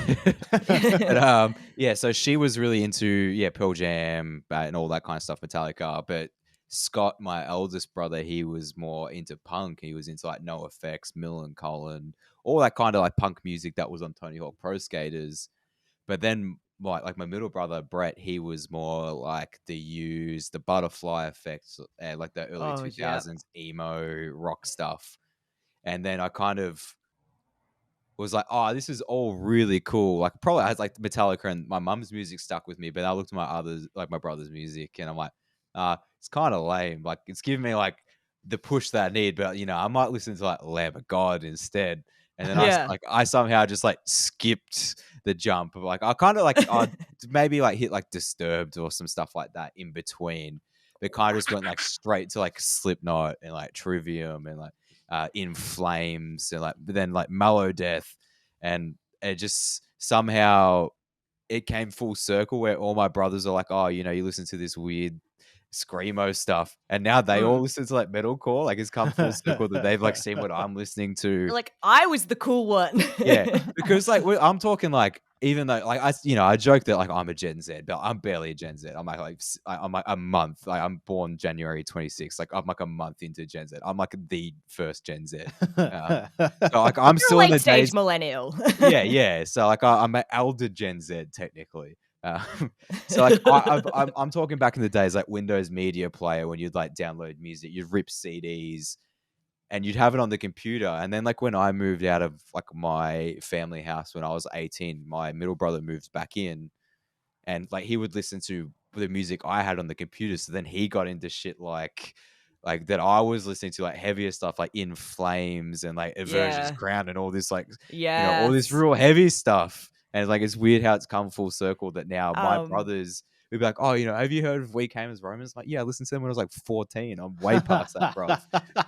But, so she was really into Pearl Jam and all that kind of stuff, Metallica. But Scott, my eldest brother, he was more into punk. He was into like NoFX, Millencolin, all that kind of like punk music that was on Tony Hawk Pro Skaters. But then like my middle brother Brett, he was more like the Used, the Butterfly Effect, like the early 2000s emo rock stuff. And then I kind of was like, oh, this is all really cool. Like probably I had like Metallica and my mum's music stuck with me, but I looked at my brother's music and I'm like, it's kind of lame. Like it's giving me like the push that I need, but I might listen to like Lamb of God instead. And then I somehow just like skipped the jump of like I kind of like maybe like hit like Disturbed or some stuff like that in between, but kind of just went like straight to like Slipknot and like Trivium and like In Flames and like but then like Mellow Death, and it just somehow it came full circle where all my brothers are like, oh, you listen to this weird screamo stuff, and now they all listen to like metalcore. Like it's come full circle that they've like seen what I'm listening to. Like I was the cool one. Yeah, because like I'm talking like, even though like I joke that like I'm a Gen Z, but I'm barely a Gen Z. I'm I'm like a month. Like I'm born January 26th. Like I'm like a month into Gen Z. I'm like the first Gen Z. So like I'm You're still a in the late stage days. millennial. Yeah. So like I'm an elder Gen Z technically. So like I'm talking back in the days like Windows Media Player, when you'd like download music, you'd rip CDs and you'd have it on the computer. And then like when I moved out of like my family house when I was 18, my middle brother moved back in, and like he would listen to the music I had on the computer. So then he got into shit like that I was listening to, like heavier stuff like In Flames and like Aversion's Crown and all this like all this real heavy stuff. And like it's weird how it's come full circle that now my brothers would be like, oh, have you heard of We Came as Romans? Like, yeah, I listened to them when I was like 14. I'm way past that, bro.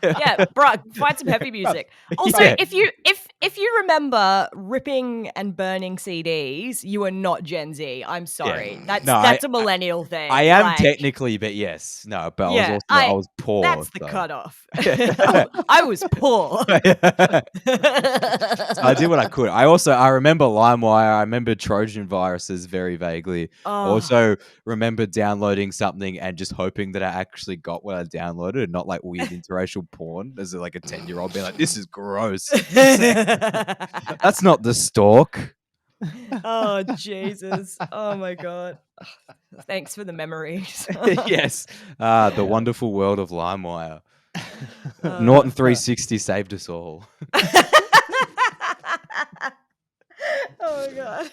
Yeah, bro, find some heavy music. Also, if you remember ripping and burning CDs, you are not Gen Z. I'm sorry. That's a millennial thing. I am technically, but yes. No, but I was poor. That's the cutoff. I was poor. So I did what I could. I remember LimeWire. I remember Trojan viruses very vaguely. Also remember downloading something and just hoping that I actually got what I downloaded and not like weird interracial porn as like a 10-year-old being like, this is gross. That's not the stalk. Oh, Jesus. Oh, my God. Thanks for the memories. Yes. The wonderful world of LimeWire. Norton 360 saved us all. Oh, my God.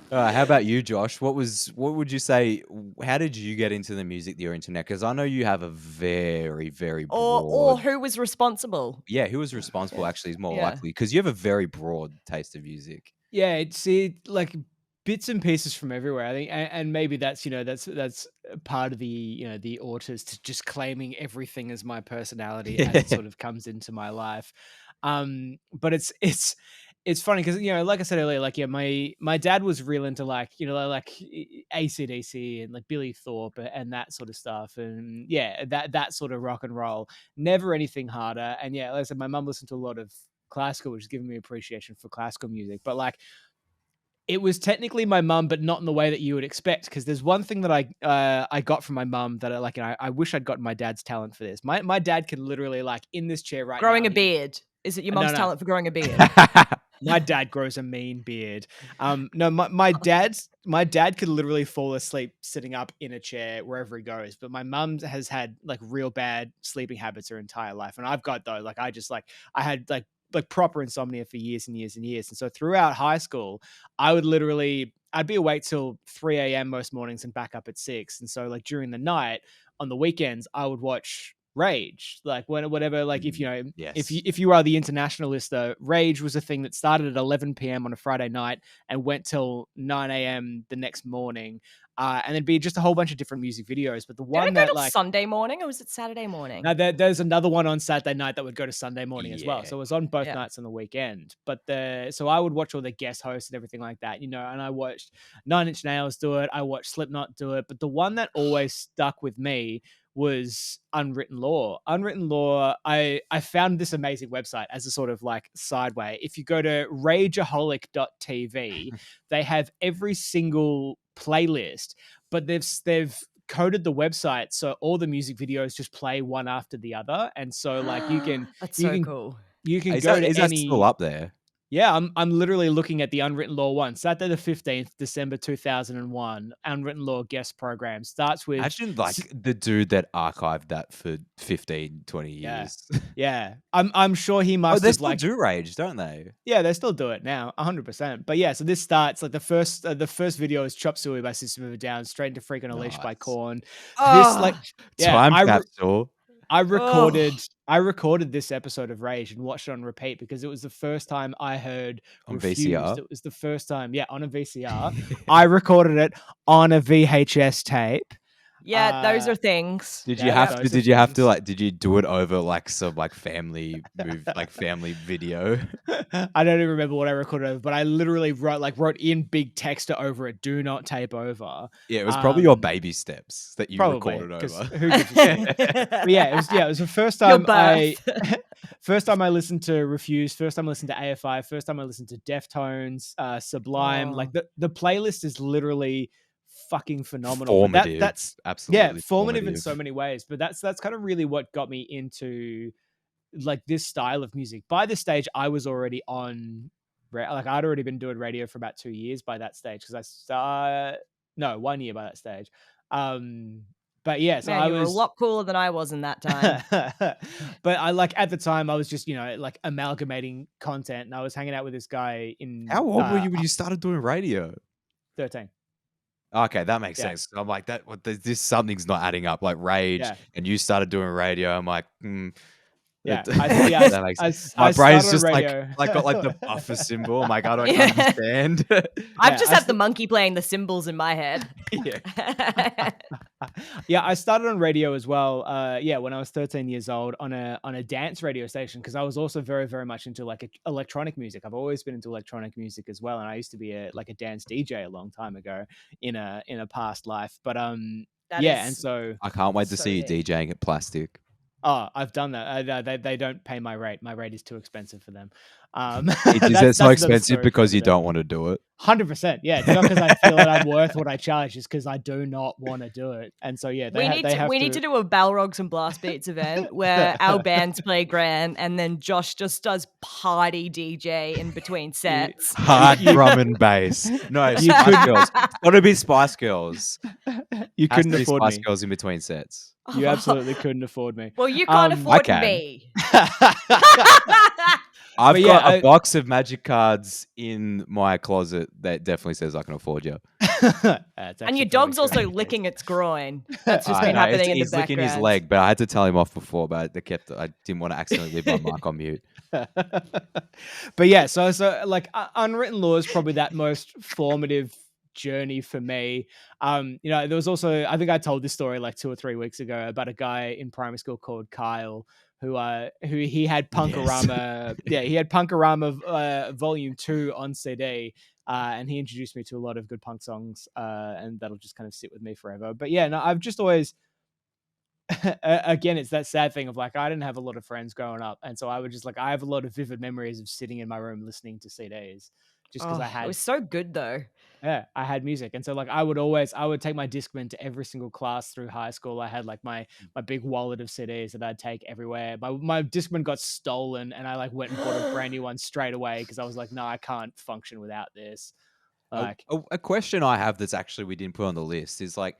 How about you, Josh? What would you say? How did you get into the music that you're into now? Because I know you have a very, very broad. Or who was responsible? Yeah, who was responsible actually is more likely, because you have a very broad taste of music. Yeah, it's like bits and pieces from everywhere, I think, and maybe that's that's part of the the autist, just claiming everything as my personality as it sort of comes into my life. But it's funny because like I said earlier, like my dad was real into like like AC/DC and like Billy Thorpe and that sort of stuff, and that sort of rock and roll. Never anything harder. And like I said, my mum listened to a lot of classical, which has given me appreciation for classical music. But like, it was technically my mum, but not in the way that you would expect. Because there's one thing that I got from my mum that I like, and I wish I'd gotten my dad's talent for this. My dad can literally, like, in this chair right now, growing a beard. Is it your mum's talent for growing a beard? My dad grows a mean beard. No, my dad could literally fall asleep sitting up in a chair wherever he goes. But my mum has had like real bad sleeping habits her entire life, and I've got those. Like I had like proper insomnia for years and years and years. And so throughout high school, I'd be awake till 3 a.m. most mornings and back up at 6. And so like during the night on the weekends, I would watch Rage, like whatever, like if if you are the international listener, Rage was a thing that started at 11 p.m. on a Friday night and went till 9 a.m. the next morning, and there'd be just a whole bunch of different music videos. But the one that like Sunday morning, or was it Saturday morning? Now there's another one on Saturday night that would go to Sunday morning as well. So it was on both nights on the weekend. But so I would watch all the guest hosts and everything like that, and I watched 9 Inch Nails do it, I watched Slipknot do it, but the one that always stuck with me was Unwritten Law. Unwritten Law, I found this amazing website as a sort of like sideway. If you go to rageaholic.tv, they have every single playlist, but they've coded the website so all the music videos just play one after the other. And so like you can That's so cool. You can go to any. Is that still up there? Yeah, I'm literally looking at the Unwritten Law one. Saturday the 15th, December 2001. Unwritten Law guest program starts with. Imagine like the dude that archived that for 15, 20 years. Yeah. I'm sure he must they have still do Rage, don't they? Yeah, they still do it now, 100%. But yeah, so this starts like the first video is Chop Suey by System of a Down, straight into Freaking Unleashed by Korn. This like time capsule. I recorded this episode of Rage and watched it on repeat because it was the first time I heard on Refused. VCR. It was the first time, on a VCR. I recorded it on a VHS tape. Yeah, those are things. Did Yeah, you have those to? are Did you have to things. like? Did you do it over like some like family family video? I don't even remember what I recorded over, but I literally wrote in big text over it, "Do not tape over." Yeah, it was probably your baby steps that you Probably, recorded because over. who gives a shit? But yeah, it was the first Your time birth. first time I listened to Refuse, first time I listened to AFI, first time I listened to Deftones, Sublime. Like Oh. the playlist is literally fucking phenomenal. But Formative, that's absolutely formative in formative. so many ways. But that's kind of really what got me into like this style of music. By this stage, I was already on like I'd already been doing radio for about 2 years by that stage, because I started 1 year by that stage. But yeah, so Man, I you were a was lot cooler than I was in that time. but I like at the time I was just, like amalgamating content, and I was hanging out with this guy in How old were you when you started doing radio? 13. Okay, that makes Yeah. sense. I'm like that. This something's not adding up. Like Rage, Yeah. and you started doing radio. I'm like, Yeah. that makes sense. My I brain's started on just radio. got like the buffer symbol. I'm like, I don't Yeah. understand. I've Yeah, just had the monkey playing the cymbals in my head. Yeah. Yeah, I started on radio as well. When I was 13 years old on a dance radio station, because I was also very, very much into like electronic music. I've always been into electronic music as well, and I used to be a dance DJ a long time ago in a past life. But That and is so I can't wait to so see you neat. DJing at Plastic. I've done that. They don't pay my rate. My rate is too expensive for them. Is it so another expensive story for because you another day. don't want to do it? 100%. Yeah, it's not because I feel that I'm worth what I charge. It's because I do not want to do it. And so yeah, We need to do a Balrogs and Blastbeats event where our bands play Grant and then Josh just does party DJ in between sets. Hard drum and bass. No, Spice Girls. Gotta be Spice Girls. You Has couldn't to be afford Spice me. Girls in between sets. You absolutely couldn't afford me. Well, you can't afford can. me. I've But got yeah, a box of magic cards in my closet that definitely says I can afford you. And your dog's also licking its groin. That's just been No, happening in the he's licking his background. leg, but I had to tell him off before, but I didn't want to accidentally leave my mic on mute. But yeah, so like Unwritten Law is probably that most formative journey for me. There was also, I think I told this story like 2 or 3 weeks ago about a guy in primary school called Kyle who he had Punkorama. Yes. He had Punkorama Volume 2 on CD. And he introduced me to a lot of good punk songs, and that'll just kind of sit with me forever. But yeah, no, I've just always, again, it's that sad thing of like, I didn't have a lot of friends growing up. And so I would just like, I have a lot of vivid memories of sitting in my room listening to CDs just because It was so good though. I had music. And so like, I would take my Discman to every single class through high school. I had like my big wallet of CDs that I'd take everywhere. My Discman got stolen and I like went and bought a brand new one straight away because I was like, no, I can't function without this. Like A question I have that's actually we didn't put on the list is like,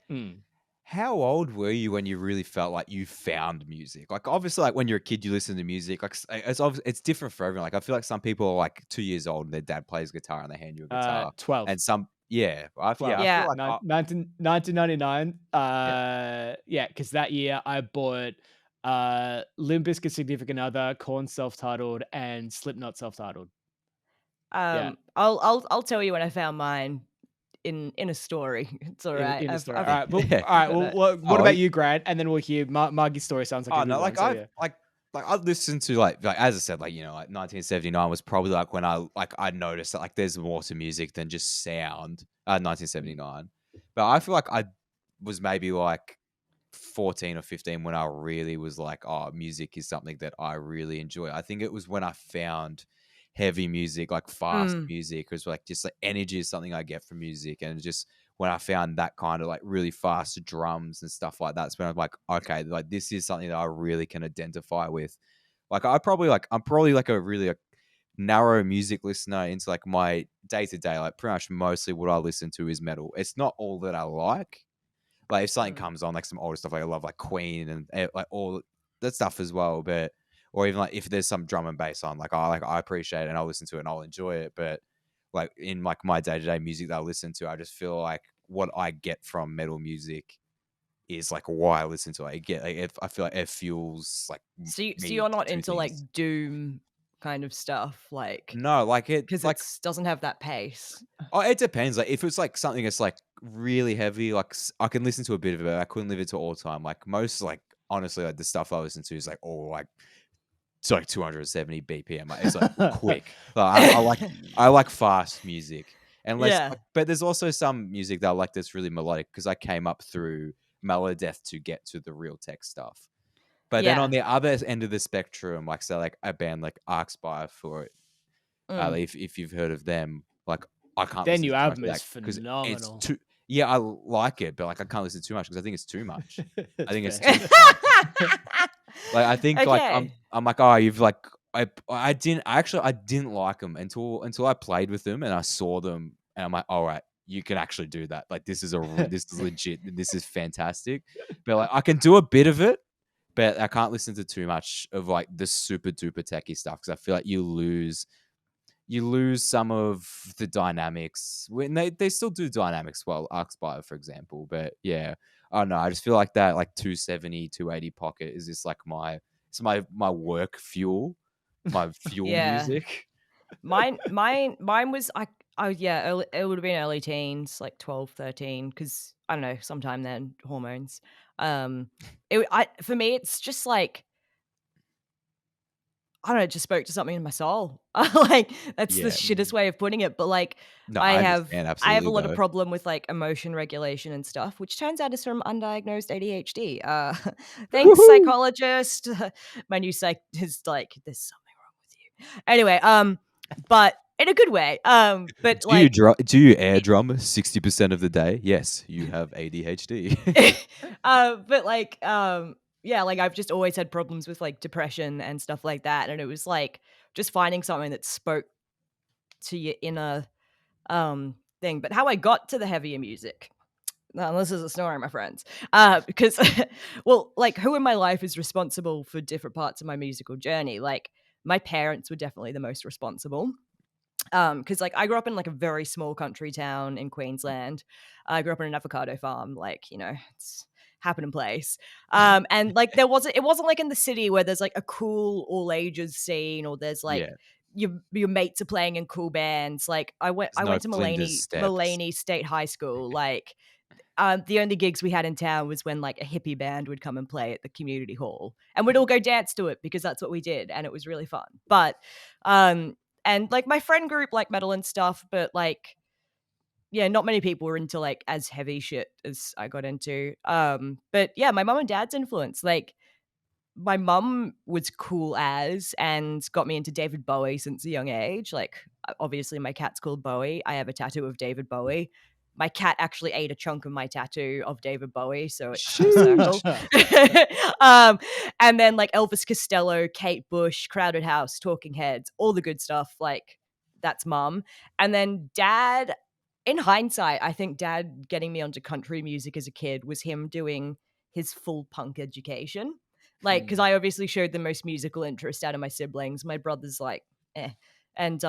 how old were you when you really felt like you found music? Like obviously, like when you're a kid, you listen to music. Like it's different for everyone. Like I feel like some people are like 2 years old and their dad plays guitar and they hand you a guitar. 12. And some, I feel like 1999. Because that year I bought Limp Bizkit Significant Other, Korn self-titled, and Slipknot self-titled. I'll tell you when I found mine in a story. It's all right. In a story. All right. Well, what about you, Grant? And then we'll hear Margy's story. Sounds like a good one. I listened to like as I said, like 1979 was probably like when I noticed that like there's more to music than just sound. 1979, but I feel like I was maybe like 14 or 15 when I really was like, oh, music is something that I really enjoy. I think it was when I found heavy music, like fast music, was like just like energy is something I get from music, and just when I found that kind of like really fast drums and stuff like that's when I'm like, okay, like this is something that I really can identify with. Like I'm probably like a really narrow music listener into like my day to day. Like pretty much mostly what I listen to is metal. It's not all that I like. Like if something comes on, like some older stuff, like I love like Queen and like all that stuff as well, but. Or even like if there's some drum and bass on, like I appreciate it and I'll listen to it and I'll enjoy it. But like in like my day-to-day music that I listen to, I just feel like what I get from metal music is like why I listen to it. I feel like it fuels like. So you're not into like doom kind of stuff, like no, like it because like it doesn't have that pace. Oh, it depends. Like if it's like something that's like really heavy. Like I can listen to a bit of it. I couldn't live it to all time. Like most, like honestly, like the stuff I listen to is like all like it's like 270 BPM. Like, it's like quick. Like, I like fast music. And less, Yeah. like, but there's also some music that I like that's really melodic because I came up through Melodeath to get to the real tech stuff. But then on Yeah. the other end of the spectrum, like say like a band like Arcspire for it, if you've heard of them, like I can't Their listen new to too much album of is that because it's phenomenal. too. Yeah, I like it, but like I can't listen too much because I think it's too much. I think it's fair. too much. Like I think like Okay. I'm like, oh, you've like I didn't like them until I played with them and I saw them and I'm like, all right, you can actually do that. Like this is this is legit. This is fantastic. But like I can do a bit of it, but I can't listen to too much of like the super duper techie stuff because I feel like you lose some of the dynamics when they still do dynamics well, Arcspire for example, but yeah, I don't know, I just feel like that like 270 280 pocket is just like my work fuel, my fuel Yeah. music. Mine was it would have been early teens, like 12, 13, because I don't know, sometime then, hormones. For me, it's just like, I don't know, it just spoke to something in my soul. Like, that's the Yeah, shittest way of putting it, but, like, no, I I have understand I have a absolutely lot of though. problem with, like, emotion regulation and stuff, which turns out is from undiagnosed ADHD. Thanks, Woohoo! psychologist. My new psych is like, "There's something wrong with you." Anyway, but in a good way. But, like, Do you air drum 60% of the day? Yes, you have ADHD. but like yeah, like I've just always had problems with like depression and stuff like that, and it was like just finding something that spoke to your inner thing. But how I got to the heavier music, now this is a story, my friends, because well, like who in my life is responsible for different parts of my musical journey? Like my parents were definitely the most responsible. Because like I grew up in like a very small country town in Queensland. I grew up on an avocado farm, like, you know, it's happening place. And like it wasn't like in the city where there's like a cool all ages scene or there's like Yeah, your mates are playing in cool bands. Like there's I no went to Flinders steps. Mulaney State High School. Like the only gigs we had in town was when like a hippie band would come and play at the community hall, and we'd all go dance to it because that's what we did, and it was really fun. But um, and like my friend group like metal and stuff, but like yeah, not many people were into like as heavy shit as I got into. But yeah, my mom and dad's influence, like my mum was cool as and got me into David Bowie since a young age. Like, obviously, my cat's called Bowie. I have a tattoo of David Bowie. My cat actually ate a chunk of my tattoo of David Bowie, so it's full circle. um, and then like Elvis Costello, Kate Bush, Crowded House, Talking Heads, all the good stuff. Like, that's mum. And then dad, in hindsight, I think dad getting me onto country music as a kid was him doing his full punk education. Like, because I obviously showed the most musical interest out of my siblings. My brother's like, eh. And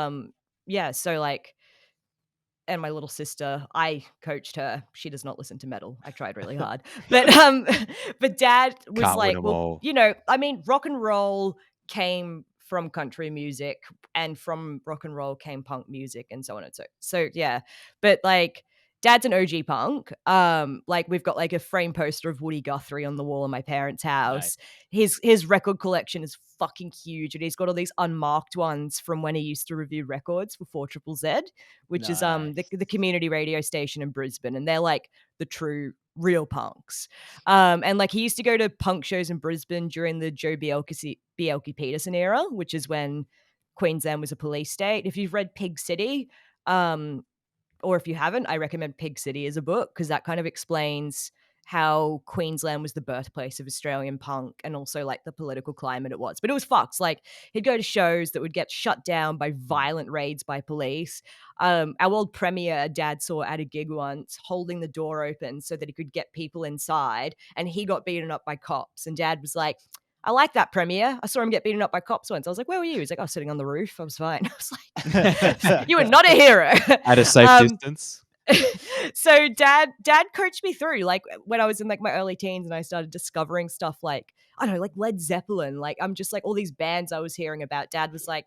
yeah, so like, and my little sister, I coached her. She does not listen to metal. I tried really hard. But but dad was Can't win like, them well, all. you know, I mean, rock and roll came from country music, and from rock and roll came punk music, and so on and so yeah. But like dad's an OG punk. Like we've got like a frame poster of Woody Guthrie on the wall in my parents' house. His record collection is fucking huge, and he's got all these unmarked ones from when he used to review records for 4ZZZ, which is the community radio station in Brisbane, and they're like the true real punks. And like he used to go to punk shows in Brisbane during the Joe Bielke Peterson era, which is when Queensland was a police state. If you've read Pig City, or if you haven't, I recommend Pig City as a book because that kind of explains how Queensland was the birthplace of Australian punk and also like the political climate it was. But it was fucked. Like he'd go to shows that would get shut down by violent raids by police. Our old premier dad saw at a gig once holding the door open so that he could get people inside, and he got beaten up by cops. And dad was like, I like that premier. I saw him get beaten up by cops once. I was like, where were you? He's like, I was sitting on the roof. I was fine. I was like, you are not a hero. At a safe distance. So dad coached me through like when I was in like my early teens and I started discovering stuff like, I don't know, like Led Zeppelin. Like I'm just like all these bands I was hearing about. Dad was like,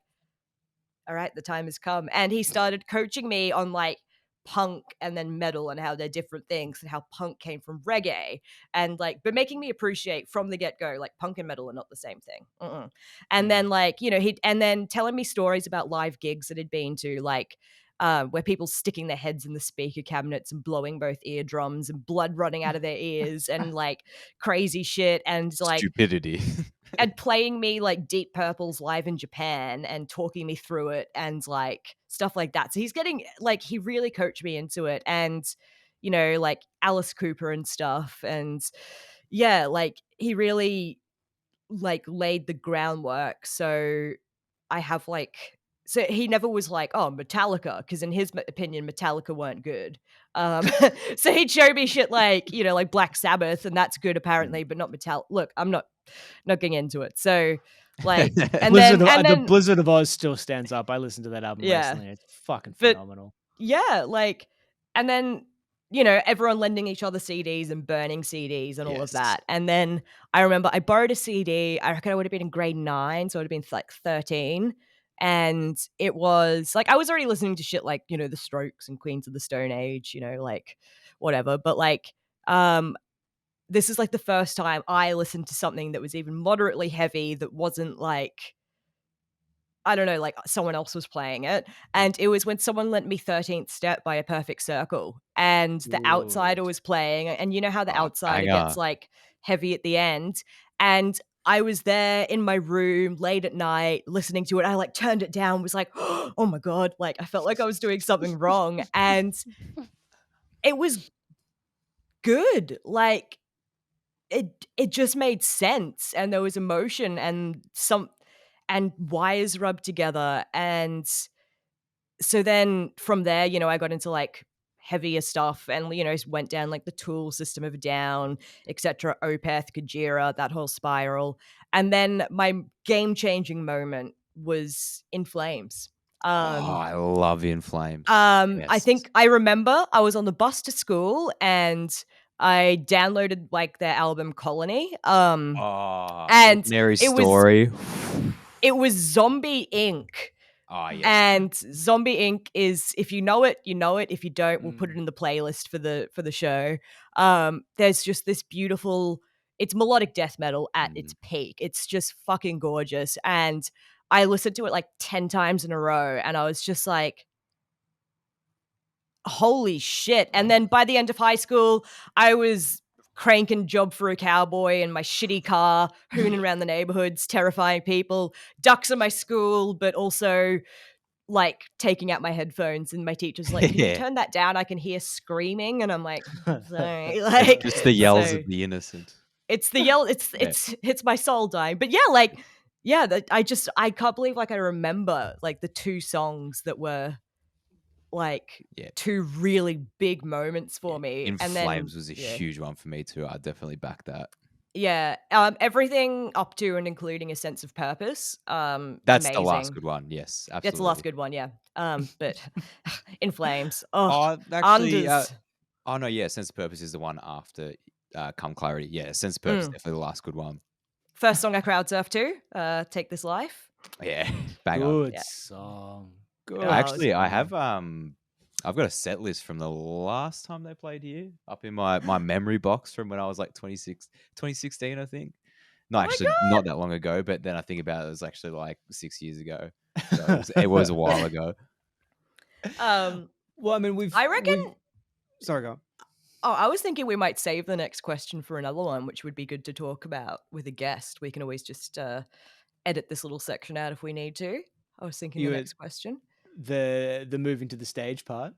all right, the time has come. And he started coaching me on like punk and then metal and how they're different things, and how punk came from reggae, and like, but making me appreciate from the get-go, like, punk and metal are not the same thing. And then, like, you know, and then telling me stories about live gigs that he'd been to, like, where people sticking their heads in the speaker cabinets and blowing both eardrums and blood running out of their ears and like crazy shit, and like Stupidity. and playing me like Deep Purple's Live in Japan and talking me through it and like stuff like that. So he's getting like, he really coached me into it, and you know, like Alice Cooper and stuff, and yeah, like he really like laid the groundwork. So I have like, so he never was like, oh, Metallica, because in his opinion, Metallica weren't good. So he'd show me shit like, you know, like Black Sabbath, and that's good apparently, but not Metallica. Look, I'm not getting into it. So like, and The Blizzard of Oz still stands up. I listened to that album recently. It's fucking phenomenal. Yeah, like, and then, you know, everyone lending each other CDs and burning CDs and all of that. And then I remember I borrowed a CD. I reckon I would have been in grade 9, so I would have been like 13. And it was like, I was already listening to shit like, you know, The Strokes and Queens of the Stone Age, you know, like whatever. But like, this is like the first time I listened to something that was even moderately heavy, that wasn't like, I don't know, like someone else was playing it. And it was when someone lent me 13th Step by A Perfect Circle, and The Outsider was playing. And you know how The Outsider gets like heavy at the end. And I was there in my room late at night listening to it. I like turned it down, was like, oh my God, like I felt like I was doing something wrong. And it was good. Like it just made sense, and there was emotion and wires rubbed together. And so then from there, you know, I got into like heavier stuff, and you know, went down like the Tool, System of a Down, etc., Opeth, Gojira, that whole spiral. And then my game-changing moment was In Flames. I love In Flames. I think I remember I was on the bus to school and I downloaded like their album Colony. And Ordinary Story. It was Zombie Inc. Oh, yes. And Zombie Inc. is, if you know it, you know it. If you don't, we'll put it in the playlist for the show. There's just this beautiful, it's melodic death metal at its peak. It's just fucking gorgeous. And I listened to it like 10 times in a row, and I was just like, holy shit. And then by the end of high school, I was cranking Job for a Cowboy in my shitty car, hooning around the neighborhoods, terrifying people, ducks in my school, but also like taking out my headphones, and my teacher's like, can you turn that down? I can hear screaming. And I'm like, sorry. Like, just the yells of the innocent. It's the yell. It's my soul dying. But yeah, like, yeah, I can't believe like I remember like the 2 songs that were like 2 really big moments for me. In and Flames then, was a huge one for me too. I definitely back that. Yeah, everything up to and including A Sense of Purpose. That's amazing. the last good one. Yes, absolutely. That's the last good one. Yeah. But In Flames. Actually, oh no, yeah, Sense of Purpose is the one after Come Clarity. Yeah, Sense of Purpose is definitely the last good one. First song I crowd surfed to, Take This Life. Yeah, bang good on. song. Good. Actually, I have I've got a set list from the last time they played here up in my memory box from when I was like 2016, I think. No, actually, not that long ago, but then I think about it, it was actually like 6 years ago. So it was a while ago. Well, I mean, sorry, go on. Oh, I was thinking we might save the next question for another one, which would be good to talk about with a guest. We can always just edit this little section out if we need to. I was thinking the next question. The moving to the stage part.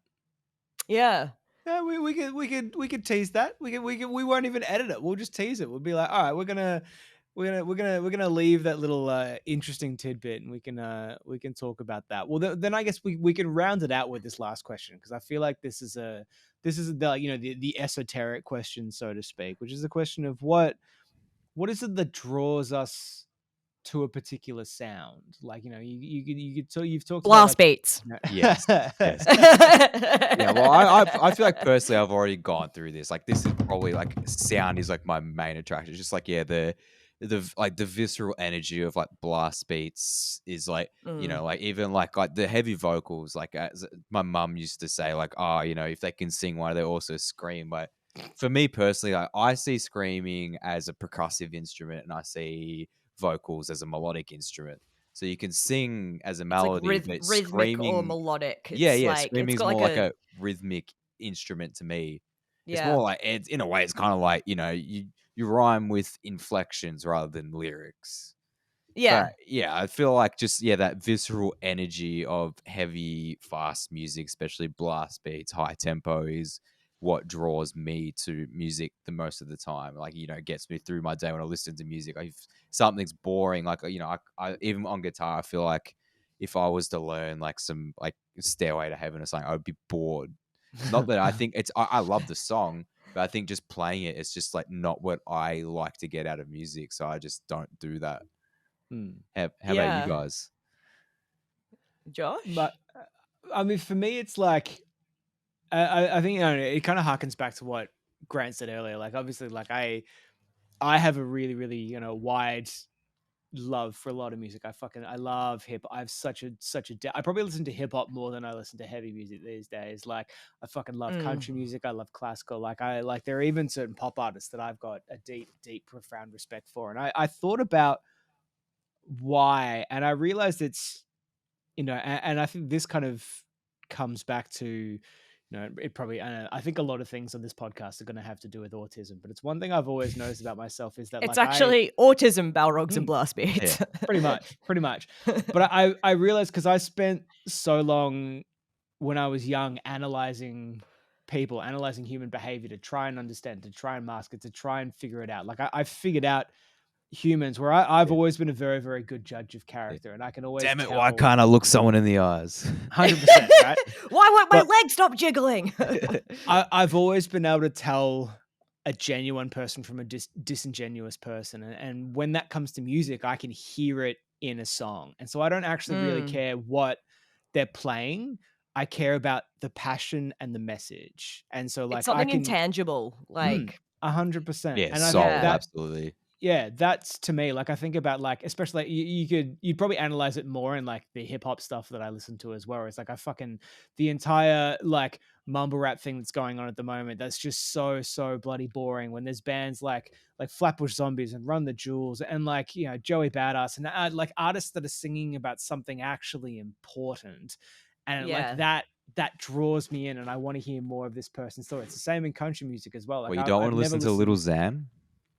Yeah. Yeah, we could tease that. We won't even edit it. We'll just tease it. We'll be like, all right, we're gonna leave that little interesting tidbit, and we can talk about that. Well, then I guess we can round it out with this last question, because I feel like this is the the esoteric question, so to speak, which is the question of what is it that draws us to a particular sound. Like, you've talked Blast beats. Yes. Yeah, well, I feel like personally I've already gone through this. Like, this is probably like sound is like my main attraction. It's just like, the the visceral energy of like blast beats is like, you know, Mm. like even like the heavy vocals, like as my mum used to say, like, oh, you know, if they can sing, why do they also scream? But for me personally, like, I see screaming as a percussive instrument and I see vocals as a melodic instrument. So you can sing as a It's like melody, but rhythmic or screaming, melodic. yeah, It's yeah, like it's screaming is got more like like a a rhythmic instrument to me. It's yeah. more like, it's in a way, it's kind of like, you know, you rhyme with inflections rather than lyrics. Yeah. But yeah, I feel like just, yeah, that visceral energy of heavy, fast music, especially blast beats, high tempo, is what draws me to music the most of the time. Like, you know, it gets me through my day when I listen to music. Like, if something's boring, like, you know, I even on guitar, I feel like if I was to learn like some like Stairway to Heaven or something, I would be bored. Not that I think I love the song, but I think just playing it, it's just like not what I like to get out of music. So I just don't do that. How about you Yeah. guys? Josh? But I mean, for me, it's like I think, you know, it kind of harkens back to what Grant said earlier. Like, obviously, like I have a really, really, you know, wide love for a lot of music. I love hip. I have I probably listen to hip hop more than I listen to heavy music these days. Like, I fucking love country music. I love classical. Like, there are even certain pop artists that I've got a deep, deep, profound respect for. And I thought about why, and I realized it's, you know, and I think this kind of comes back to, you know, it probably, I think a lot of things on this podcast are going to have to do with autism, but it's one thing I've always noticed about myself is that, It's like, actually autism, Balrogs and Blastbeats. Yeah. pretty much. But I realized, because I spent so long when I was young analyzing people, analyzing human behavior to try and understand, to try and mask it, to try and figure it out. Like, I figured out humans where I've Yeah. always been a very, very good judge of character, and I can always Damn it, tell. why can't I look someone in the eyes? 100%, right? Why won't my But- leg stop jiggling? I've always been able to tell a genuine person from a disingenuous person, and when that comes to music, I can hear it in a song, and so I don't actually really care what they're playing. I care about the passion and the message, and so, like, It's something I can intangible, like 100%, Yeah, and I soul, think that absolutely. yeah, that's, to me, like, I think about, like, especially, like, you'd probably analyze it more in, like, the hip hop stuff that I listen to as well. It's like, the entire, like, mumble rap thing that's going on at the moment, that's just so bloody boring, when there's bands like Flatbush Zombies and Run the Jewels and, like, you know, Joey Badass and like artists that are singing about something actually important, and like that draws me in, and I want to hear more of this person's story. It's the same in country music as well. Like, Well, you don't want I've to never listen to listened. Little Xan?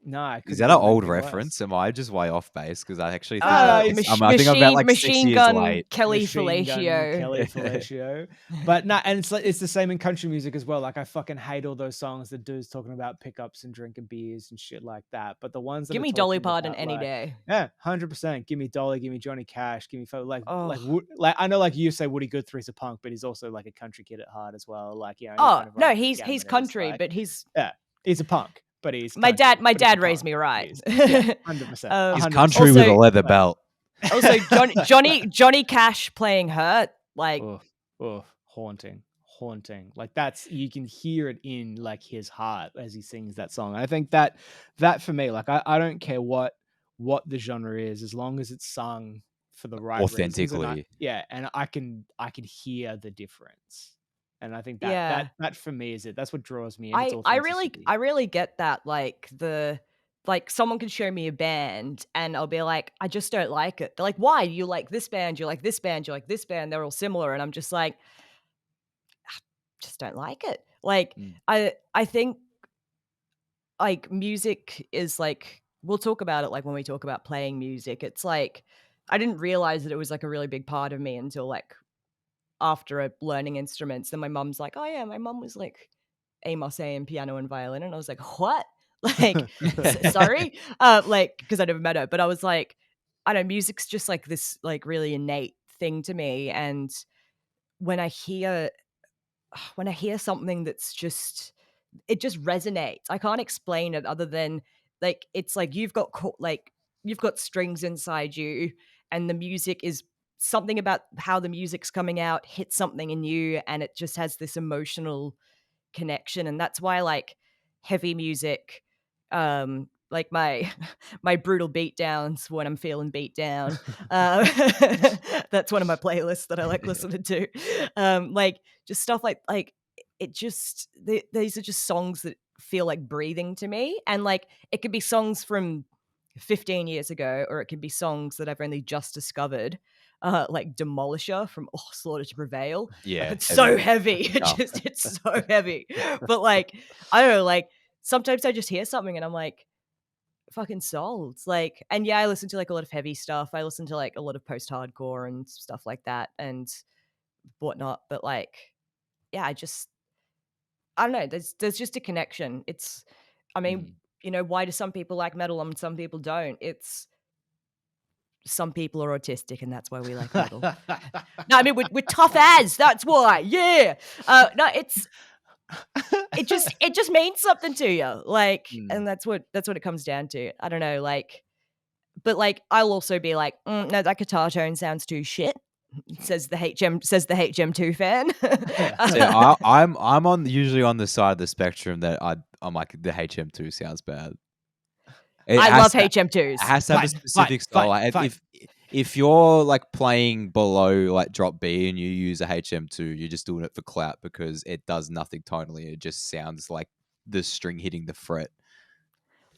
No, I Is couldn't that think an of old anything worse. reference? Am I just way off base? Because I actually think I I think I'm about like 6 Machine years Gun late. Kelly Machine Gun Fellatio. Kelly Fellatio. But no, and it's the same in country music as well. Like, I fucking hate all those songs that dudes talking about pickups and drinking beers and shit like that. But the ones that Give are me Dolly talking Parton about, any like, day. yeah, 100%. Give me Dolly, give me Johnny Cash, give me Oh. like I know, like, you say Woody Guthrie's a punk, but he's also like a country kid at heart as well. Like, you know, Oh kind of no, runs the he's gamut as, country, like, but he's yeah, he's a punk, but he's my country, dad. My but he's a dad raised punk, me but right. he's, yeah, 100%. He's 100%. country with a Also- leather belt. Also, Johnny Cash playing Hurt, like Haunting. Like, that's, you can hear it in, like, his heart as he sings that song. I think that for me, like, I don't care what the genre is, as long as it's sung for the right reasons, and Authentically. I can hear the difference. And I think Yeah. that for me is it. That's what draws me in. It's I authenticity. really get that. Like someone can show me a band and I'll be like, I just don't like it. They're like, why? You like this band, you like this band, you like this band, they're all similar. And I'm just like, I just don't like it. Like, I think like music is like, we'll talk about it like when we talk about playing music. It's like, I didn't realize that it was like a really big part of me until like after learning instruments. Then my mum's like, oh yeah, my mum was like Amos A in piano and violin. And I was like, what? Like, sorry? Like, because I never met her. But I was like, I don't know, music's just like this like really innate thing to me. And when I hear something that's just, it just resonates. I can't explain it other than like, it's like you've got strings inside you and the music is something about how the music's coming out hits something in you and it just has this emotional connection. And that's why like heavy music like my my brutal beat downs when I'm feeling beat down. Uh, that's one of my playlists that I like listening to. Like just stuff like it just these are just songs that feel like breathing to me, and like it could be songs from 15 years ago, or it could be songs that I've only just discovered. Like Demolisher from Slaughter to Prevail. Yeah, It's so heavy. Oh. It's so heavy. But like, I don't know, like sometimes I just hear something and I'm like, fucking sold. Like, and yeah, I listen to like a lot of heavy stuff. I listen to like a lot of post-hardcore and stuff like that and whatnot. But like, yeah, I don't know. There's just a connection. It's, I mean, you know, why do some people like metal and some people don't? It's some people are autistic and that's why we like metal. No, I mean we're tough as. That's why. Yeah. No, it just means something to you. Like, and that's what it comes down to. I don't know. Like, but like I'll also be like, no, that guitar tone sounds too shit. Says the HM2 fan. So I'm usually on the side of the spectrum that I'm like the HM2 sounds bad. I love HM2s. It has to have a specific style. Like, if you're like playing below like drop B and you use a HM2, you're just doing it for clout because it does nothing tonally. It just sounds like the string hitting the fret.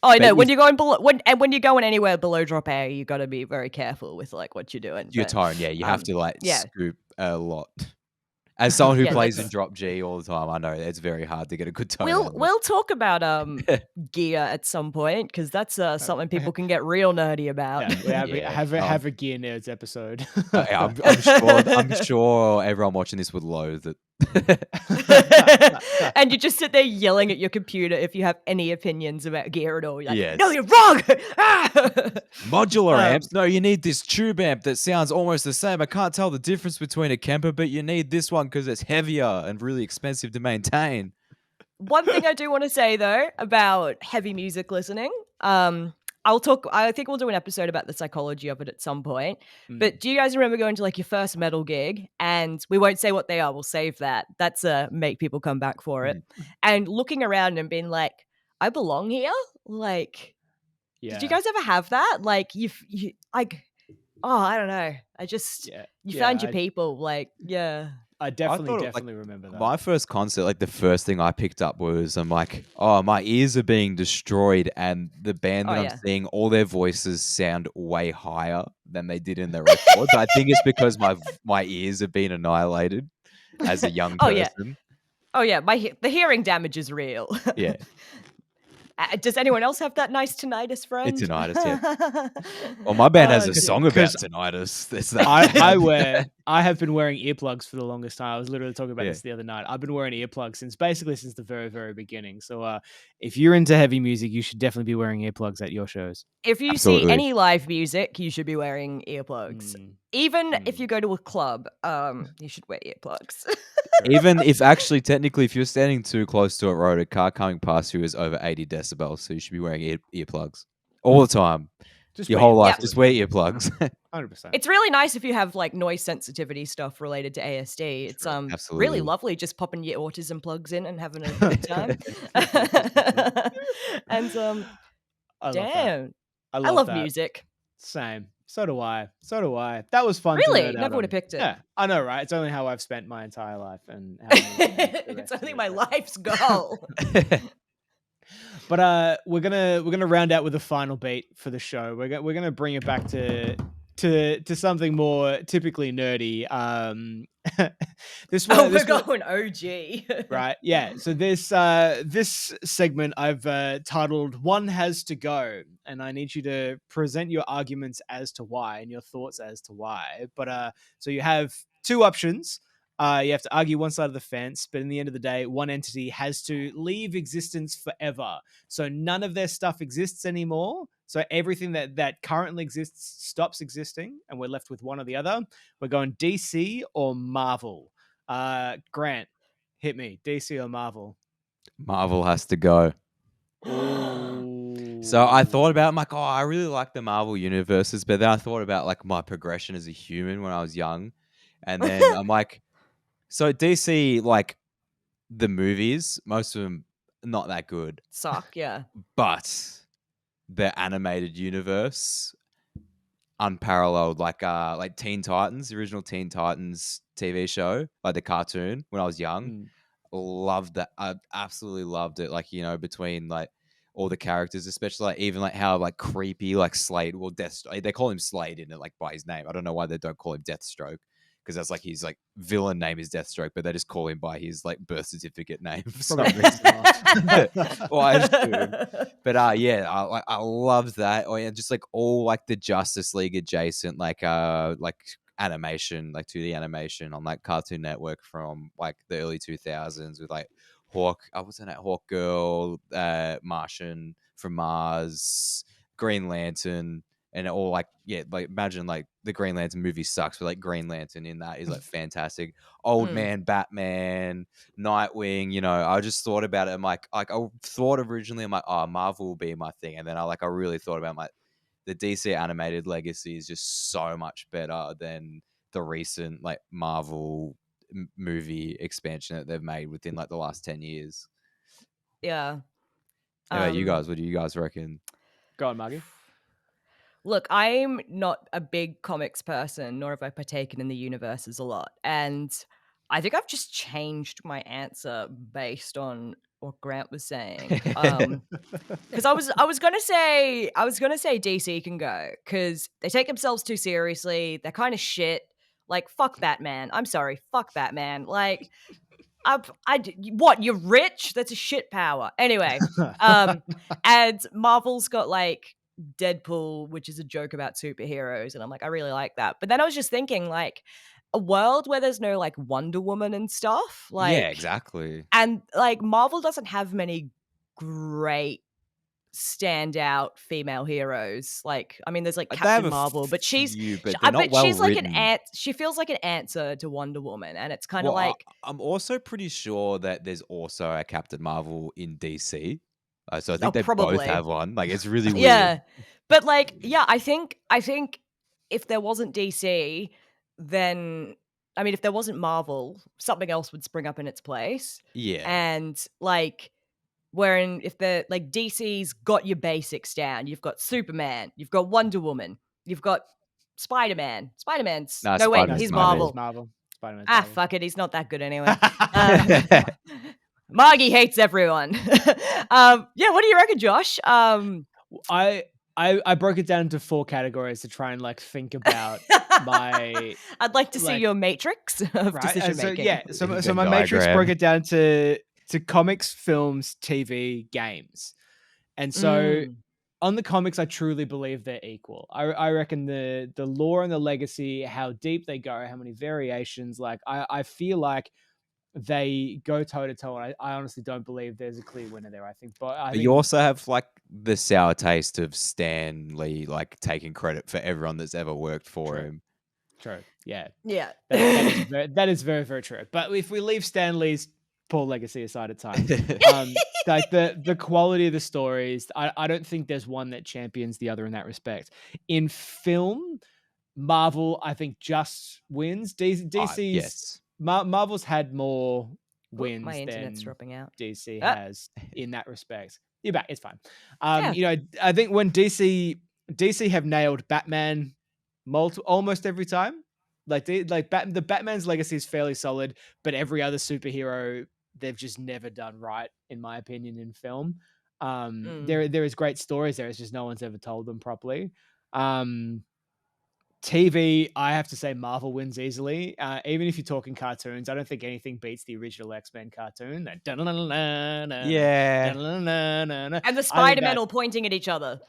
Oh, I know. When you're going below, when you're going anywhere below drop A, you got to be very careful with like what you're doing. Your tone, yeah, you have to like scoop a lot. As someone who plays in drop G all the time, I know it's very hard to get a good tone. We'll talk about gear at some point because that's something people can get real nerdy about. Yeah, have a Gear Nerds episode. I'm sure everyone watching this would loathe it. And you just sit there yelling at your computer if you have any opinions about gear at all. You're like, yes. No, you're wrong. Modular amps. No, you need this tube amp that sounds almost the same. I can't tell the difference between a Kemper, but you need this one because it's heavier and really expensive to maintain. One thing I do want to say though about heavy music listening, I think we'll do an episode about the psychology of it at some point. But do you guys remember going to like your first metal gig? And we won't say what they are. We'll save that. That's make people come back for it. And looking around and being like, I belong here. Like, did you guys ever have that? Like you like, oh, I don't know. You found your people. Like, yeah. I definitely remember that. My first concert, like the first thing I picked up was I'm like, oh, my ears are being destroyed, and the band that I'm seeing, all their voices sound way higher than they did in their records. I think it's because my ears have been annihilated as a young person. Oh yeah, the hearing damage is real. Yeah. Does anyone else have that nice tinnitus, friend? It's tinnitus, yeah. Well, my band has a song about tinnitus. It's that. I have been wearing earplugs for the longest time. I was literally talking about this the other night. I've been wearing earplugs since the very, very beginning. So if you're into heavy music, you should definitely be wearing earplugs at your shows. If you see any live music, you should be wearing earplugs. Even if you go to a club, you should wear earplugs. Even if actually, technically, if you're standing too close to a road, a car coming past you is over 80 decibels, so you should be wearing earplugs all the time. Your whole life, just wear earplugs. 100%. It's really nice if you have like noise sensitivity stuff related to ASD. It's really lovely just popping your autism plugs in and having a good time. And damn, I love music. Same. So do I. That was fun. Really? Never would have picked it. Yeah, I know, right? It's only how I've spent my entire life, and it's only my life's goal. But we're gonna round out with a final beat for the show. We're gonna bring it back to something more typically nerdy. We're going OG. Right, yeah. So this segment I've titled "One Has to Go," and I need you to present your arguments as to why and your thoughts as to why. But so you have two options. You have to argue one side of the fence, but in the end of the day, one entity has to leave existence forever. So none of their stuff exists anymore. So everything that currently exists stops existing, and we're left with one or the other. We're going DC or Marvel. Grant, hit me. DC or Marvel? Marvel has to go. Ooh. So I thought about, I'm like, oh, I really like the Marvel universes, but then I thought about like my progression as a human when I was young, and then I'm like, so DC, like the movies, most of them not that good. Suck, yeah. But the animated universe unparalleled, like Teen Titans, the original Teen Titans TV show, like the cartoon when I was young. Mm. Loved that. I absolutely loved it. Like, between like all the characters, especially like even like how like creepy like Slade, well, they call him Slade in it, like by his name. I don't know why they don't call him Deathstroke, because that's like his like villain name is Deathstroke, but they just call him by his like birth certificate name for some reason. Well, I assume. But yeah, I loved that. Oh yeah, just like all like the Justice League adjacent like animation, like 2D animation on like Cartoon Network from like the early 2000s with like I was in that Hawk Girl, Martian from Mars, Green Lantern, and all like, yeah, like imagine like the Green Lantern movie sucks, but like Green Lantern in that is like fantastic. Old Man Batman, Nightwing, I just thought about it. I'm like I thought originally, I'm like, oh, Marvel will be my thing, and then I really thought about the DC animated legacy is just so much better than the recent like Marvel movie expansion that they've made within like the last 10 years. Yeah. Anyway, you guys, what do you guys reckon? Go on, Margy. Look, I'm not a big comics person, nor have I partaken in the universes a lot. And I think I've just changed my answer based on what Grant was saying. Because I was gonna say DC can go, because they take themselves too seriously. They're kind of shit. Like, fuck Batman. I'm sorry, fuck Batman. Like, what? You're rich? That's a shit power. Anyway, and Marvel's got like Deadpool, which is a joke about superheroes, and I'm like, I really like that. But then I was just thinking, like, a world where there's no like Wonder Woman and stuff, like, yeah, exactly. and like Marvel doesn't have many great standout female heroes. Like, I mean, there's like They Captain have a Marvel, but few, but they're not well she's like written. she feels like an answer to Wonder Woman, and it's kind of Well, like, I'm also pretty sure that there's also a Captain Marvel in DC. So I oh, think they both probably. have one. Like, it's really weird. Yeah. But like, yeah, I think if there wasn't DC, then I mean, if there wasn't Marvel, something else would spring up in its place. Yeah. And like, wherein if the like DC's got your basics down, you've got Superman, you've got Wonder Woman, you've got Spider-Man. Spider-Man's Nah, no, wait, Spider-Man's he's Marvel. Marvel. Spider-Man's Ah, Marvel. fuck it, he's not that good anyway. Margy hates everyone. Yeah, what do you reckon, Josh? I broke it down into 4 categories to try and like think about my. I'd like to see like, your matrix of decision making. So Venn my matrix diagram. broke it down to comics, films, TV, games, and so on the comics, I truly believe they're equal. I reckon the lore and the legacy, how deep they go, how many variations. Like I feel like they go toe to toe, and I honestly don't believe there's a clear winner there. I think, but you also have like the sour taste of Stan Lee, like taking credit for everyone that's ever worked for him. True. Yeah. Yeah. That is very, very true. But if we leave Stan Lee's poor legacy aside at times, like the quality of the stories, I don't think there's one that champions the other in that respect. In film, Marvel, I think, just wins. DC's yes. Marvel's had more wins my internet's than dropping out. DC has in that respect. You're back. It's fine. Yeah. I think when DC have nailed Batman almost every time. The Batman's legacy is fairly solid, but every other superhero they've just never done right, in my opinion, in film. There is great stories there. It's just no one's ever told them properly. TV, I have to say Marvel wins easily. Even if you're talking cartoons, I don't think anything beats the original X-Men cartoon. That yeah. And the Spider-Man all pointing at each other.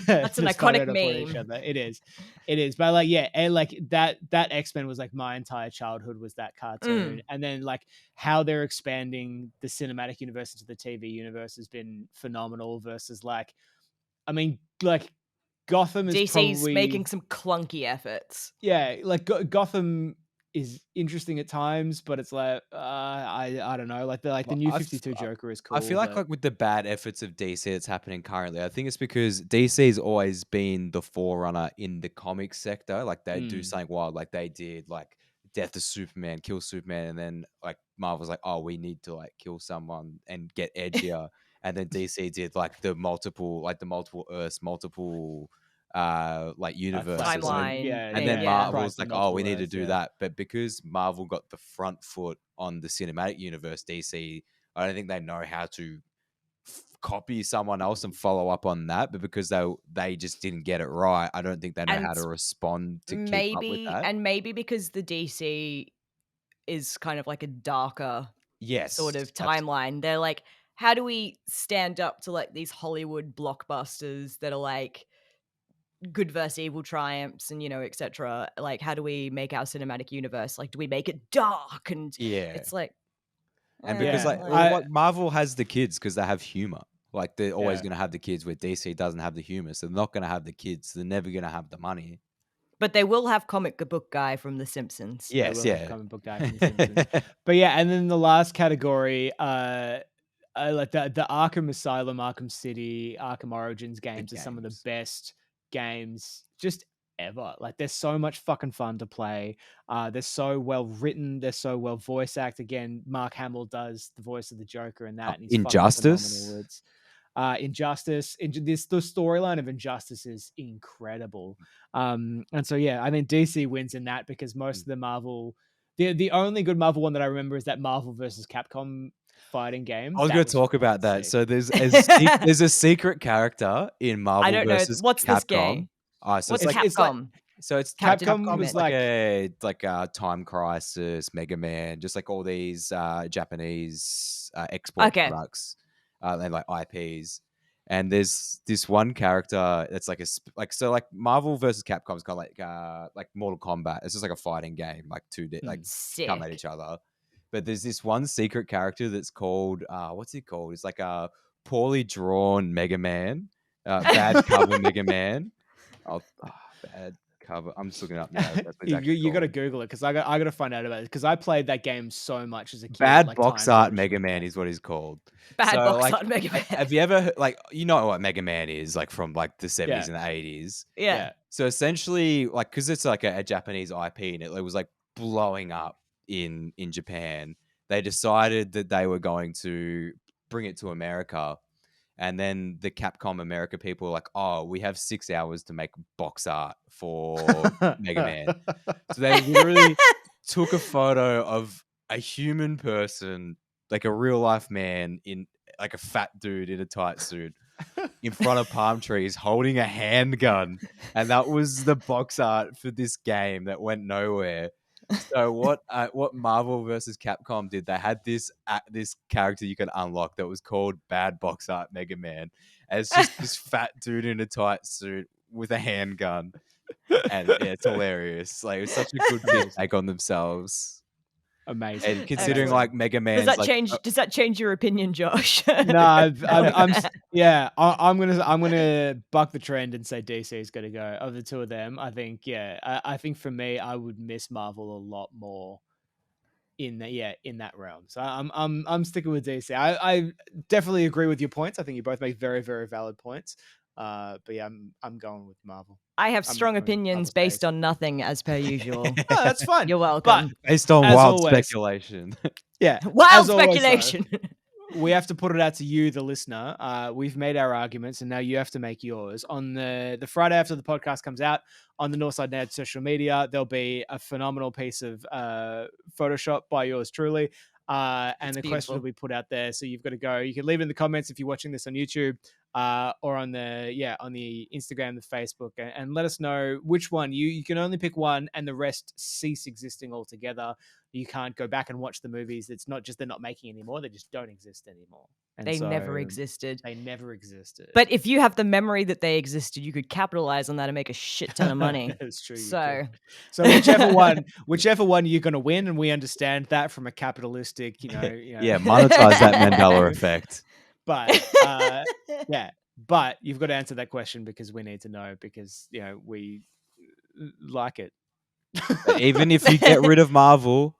That's an iconic meme. It is. But like, yeah, and like that X-Men was like my entire childhood was that cartoon. And then like how they're expanding the cinematic universe into the TV universe has been phenomenal versus like, I mean, like Gotham is DC's probably making some clunky efforts. Yeah, like Gotham is interesting at times, but it's like I don't know, like the new 52 Joker is cool. I feel like with the bad efforts of DC that's happening currently, I think it's because DC's always been the forerunner in the comic sector. Like they do something wild, like they did like Death of Superman, kill Superman, and then like Marvel's like, oh, we need to like kill someone and get edgier. and then DC did like the multiple Earths, multiple like universes, Timeline and then yeah. Marvel's like, oh, we need to do that. But because Marvel got the front foot on the cinematic universe, DC, I don't think they know how to copy someone else and follow up on that. But because they just didn't get it right, I don't think they know how to respond to keep up with that. And maybe because the DC is kind of like a darker sort of timeline. They're like, how do we stand up to like these Hollywood blockbusters that are like good versus evil triumphs and, you know, etc. Like, how do we make our cinematic universe? Like, do we make it dark? And it's like, and because like Marvel has the kids because they have humor. Like they're always going to have the kids, where DC doesn't have the humor, so they're not going to have the kids. They're never going to have the money. But they will have comic book guy from The Simpsons. Yes, comic book guy from The Simpsons. But yeah, and then the last category, like the Arkham Asylum, Arkham City, Arkham Origins games are some of the best games just ever. Like they're so much fucking fun to play. They're so well written. They're so well voice acted. Again, Mark Hamill does the voice of the Joker in that. And he's Injustice. Injustice. The storyline of Injustice is incredible. And so yeah, I think DC wins in that because most of the Marvel, the only good Marvel one that I remember is that Marvel versus Capcom fighting game. I was going to talk about that. So there's a secret character in Marvel versus What's Capcom. this game? So what's it's Capcom? So it's Capcom was like a Time Crisis, Mega Man, just like all these Japanese export products and like IPs. And there's this one character that's like like Marvel versus Capcom is kind of like Mortal Kombat. It's just like a fighting game, like come at each other. But there's this one secret character that's called what's he called? It's like a poorly drawn Mega Man, bad cover Mega Man. Bad cover. I'm just looking it up now. You got to Google it because I got to find out about it because I played that game so much as a kid. Bad box art Mega Man is what he's called. Bad box art Mega Man. Have you ever like you know what Mega Man is like from like the 70s and the 80s? Yeah. So essentially, like because it's like a Japanese IP and it was like blowing up in Japan, they decided that they were going to bring it to America. And then the Capcom America people were like, oh, we have 6 hours to make box art for Mega Man. So they literally took a photo of a human person, like a real life man in like a fat dude in a tight suit in front of palm trees holding a handgun. And that was the box art for this game that went nowhere. So what Marvel versus Capcom did, they had this character you could unlock that was called Bad Box Art Mega Man. And it's just this fat dude in a tight suit with a handgun. And it's hilarious. Like it's such a good take on themselves. Amazing. And considering like Mega Man, does that change your opinion, Josh? No, I'm gonna buck the trend and say DC is gonna go. Of the two of them, I think I think for me, I would miss Marvel a lot more in that realm. So I'm sticking with DC. I definitely agree with your points. I think you both make very, very valid points. But yeah, I'm going with Marvel. I have strong opinions based on nothing, as per usual. Oh, that's fine. You're welcome. But based on wild speculation. Yeah, wild speculation. We have to put it out to you, the listener. We've made our arguments, and now you have to make yours. On the Friday after the podcast comes out, on the Northside Nerds social media, there'll be a phenomenal piece of Photoshop by yours truly. And the question will be put out there, so you've got to go. You can leave it in the comments if you're watching this on YouTube, or on the Instagram, the Facebook, and let us know which one. You can only pick one, and the rest cease existing altogether. You can't go back and watch the movies. It's not just they're not making anymore; they just don't exist anymore. And they never existed. They never existed. But if you have the memory that they existed, you could capitalize on that and make a shit ton of money. That's true. So whichever one you're going to win, and we understand that from a capitalistic, yeah, monetize that Mandela effect. But but you've got to answer that question because we need to know because we like it. Even if you get rid of Marvel,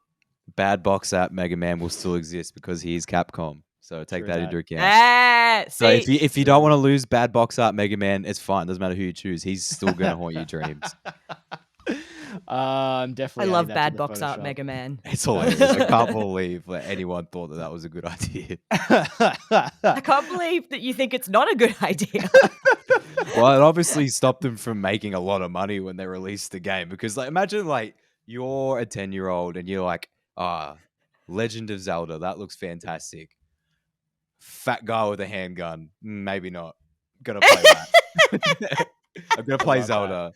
Bad Box Art Mega Man will still exist because he is Capcom. So take that into account. So if you don't want to lose Bad Box Art Mega Man, it's fine. Doesn't matter who you choose. He's still going to haunt your dreams. I'm definitely. I love adding that to bad the box art Photoshop. Mega Man. It's hilarious. I can't believe that anyone thought that was a good idea. I can't believe that you think it's not a good idea. Well, it obviously stopped them from making a lot of money when they released the game, because like imagine like you're a 10-year-old and you're like, Legend of Zelda, that looks fantastic. Fat guy with a handgun, maybe not. Gonna play that. I'm gonna play love that. Zelda.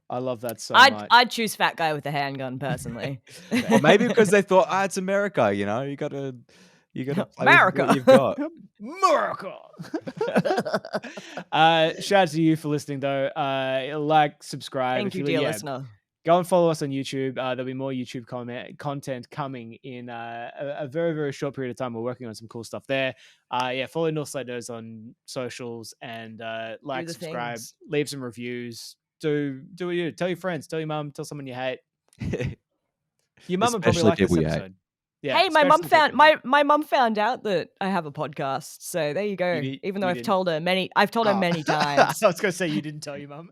I love that so much. I'd choose fat guy with a handgun personally. Or maybe because they thought, it's America, you know, you gotta play America. with what you've got. America. Shout out to you for listening though. Like, subscribe. Thank if you, you- dear yeah, listener. Go and follow us on YouTube. There'll be more YouTube content coming in a very, very short period of time. We're working on some cool stuff there. Follow Northside Nerds on socials and like, the subscribe, things. leave some reviews. Do what you do. Tell your friends, tell your mum, tell someone you hate. Your mum would probably Especially like this people you hate. episode. Yeah, Hey, my especially mum the found people you hate. my mum found out that I have a podcast. So there you go. did- Even though you I've didn't? told her many times. I was going to say you didn't tell your mum.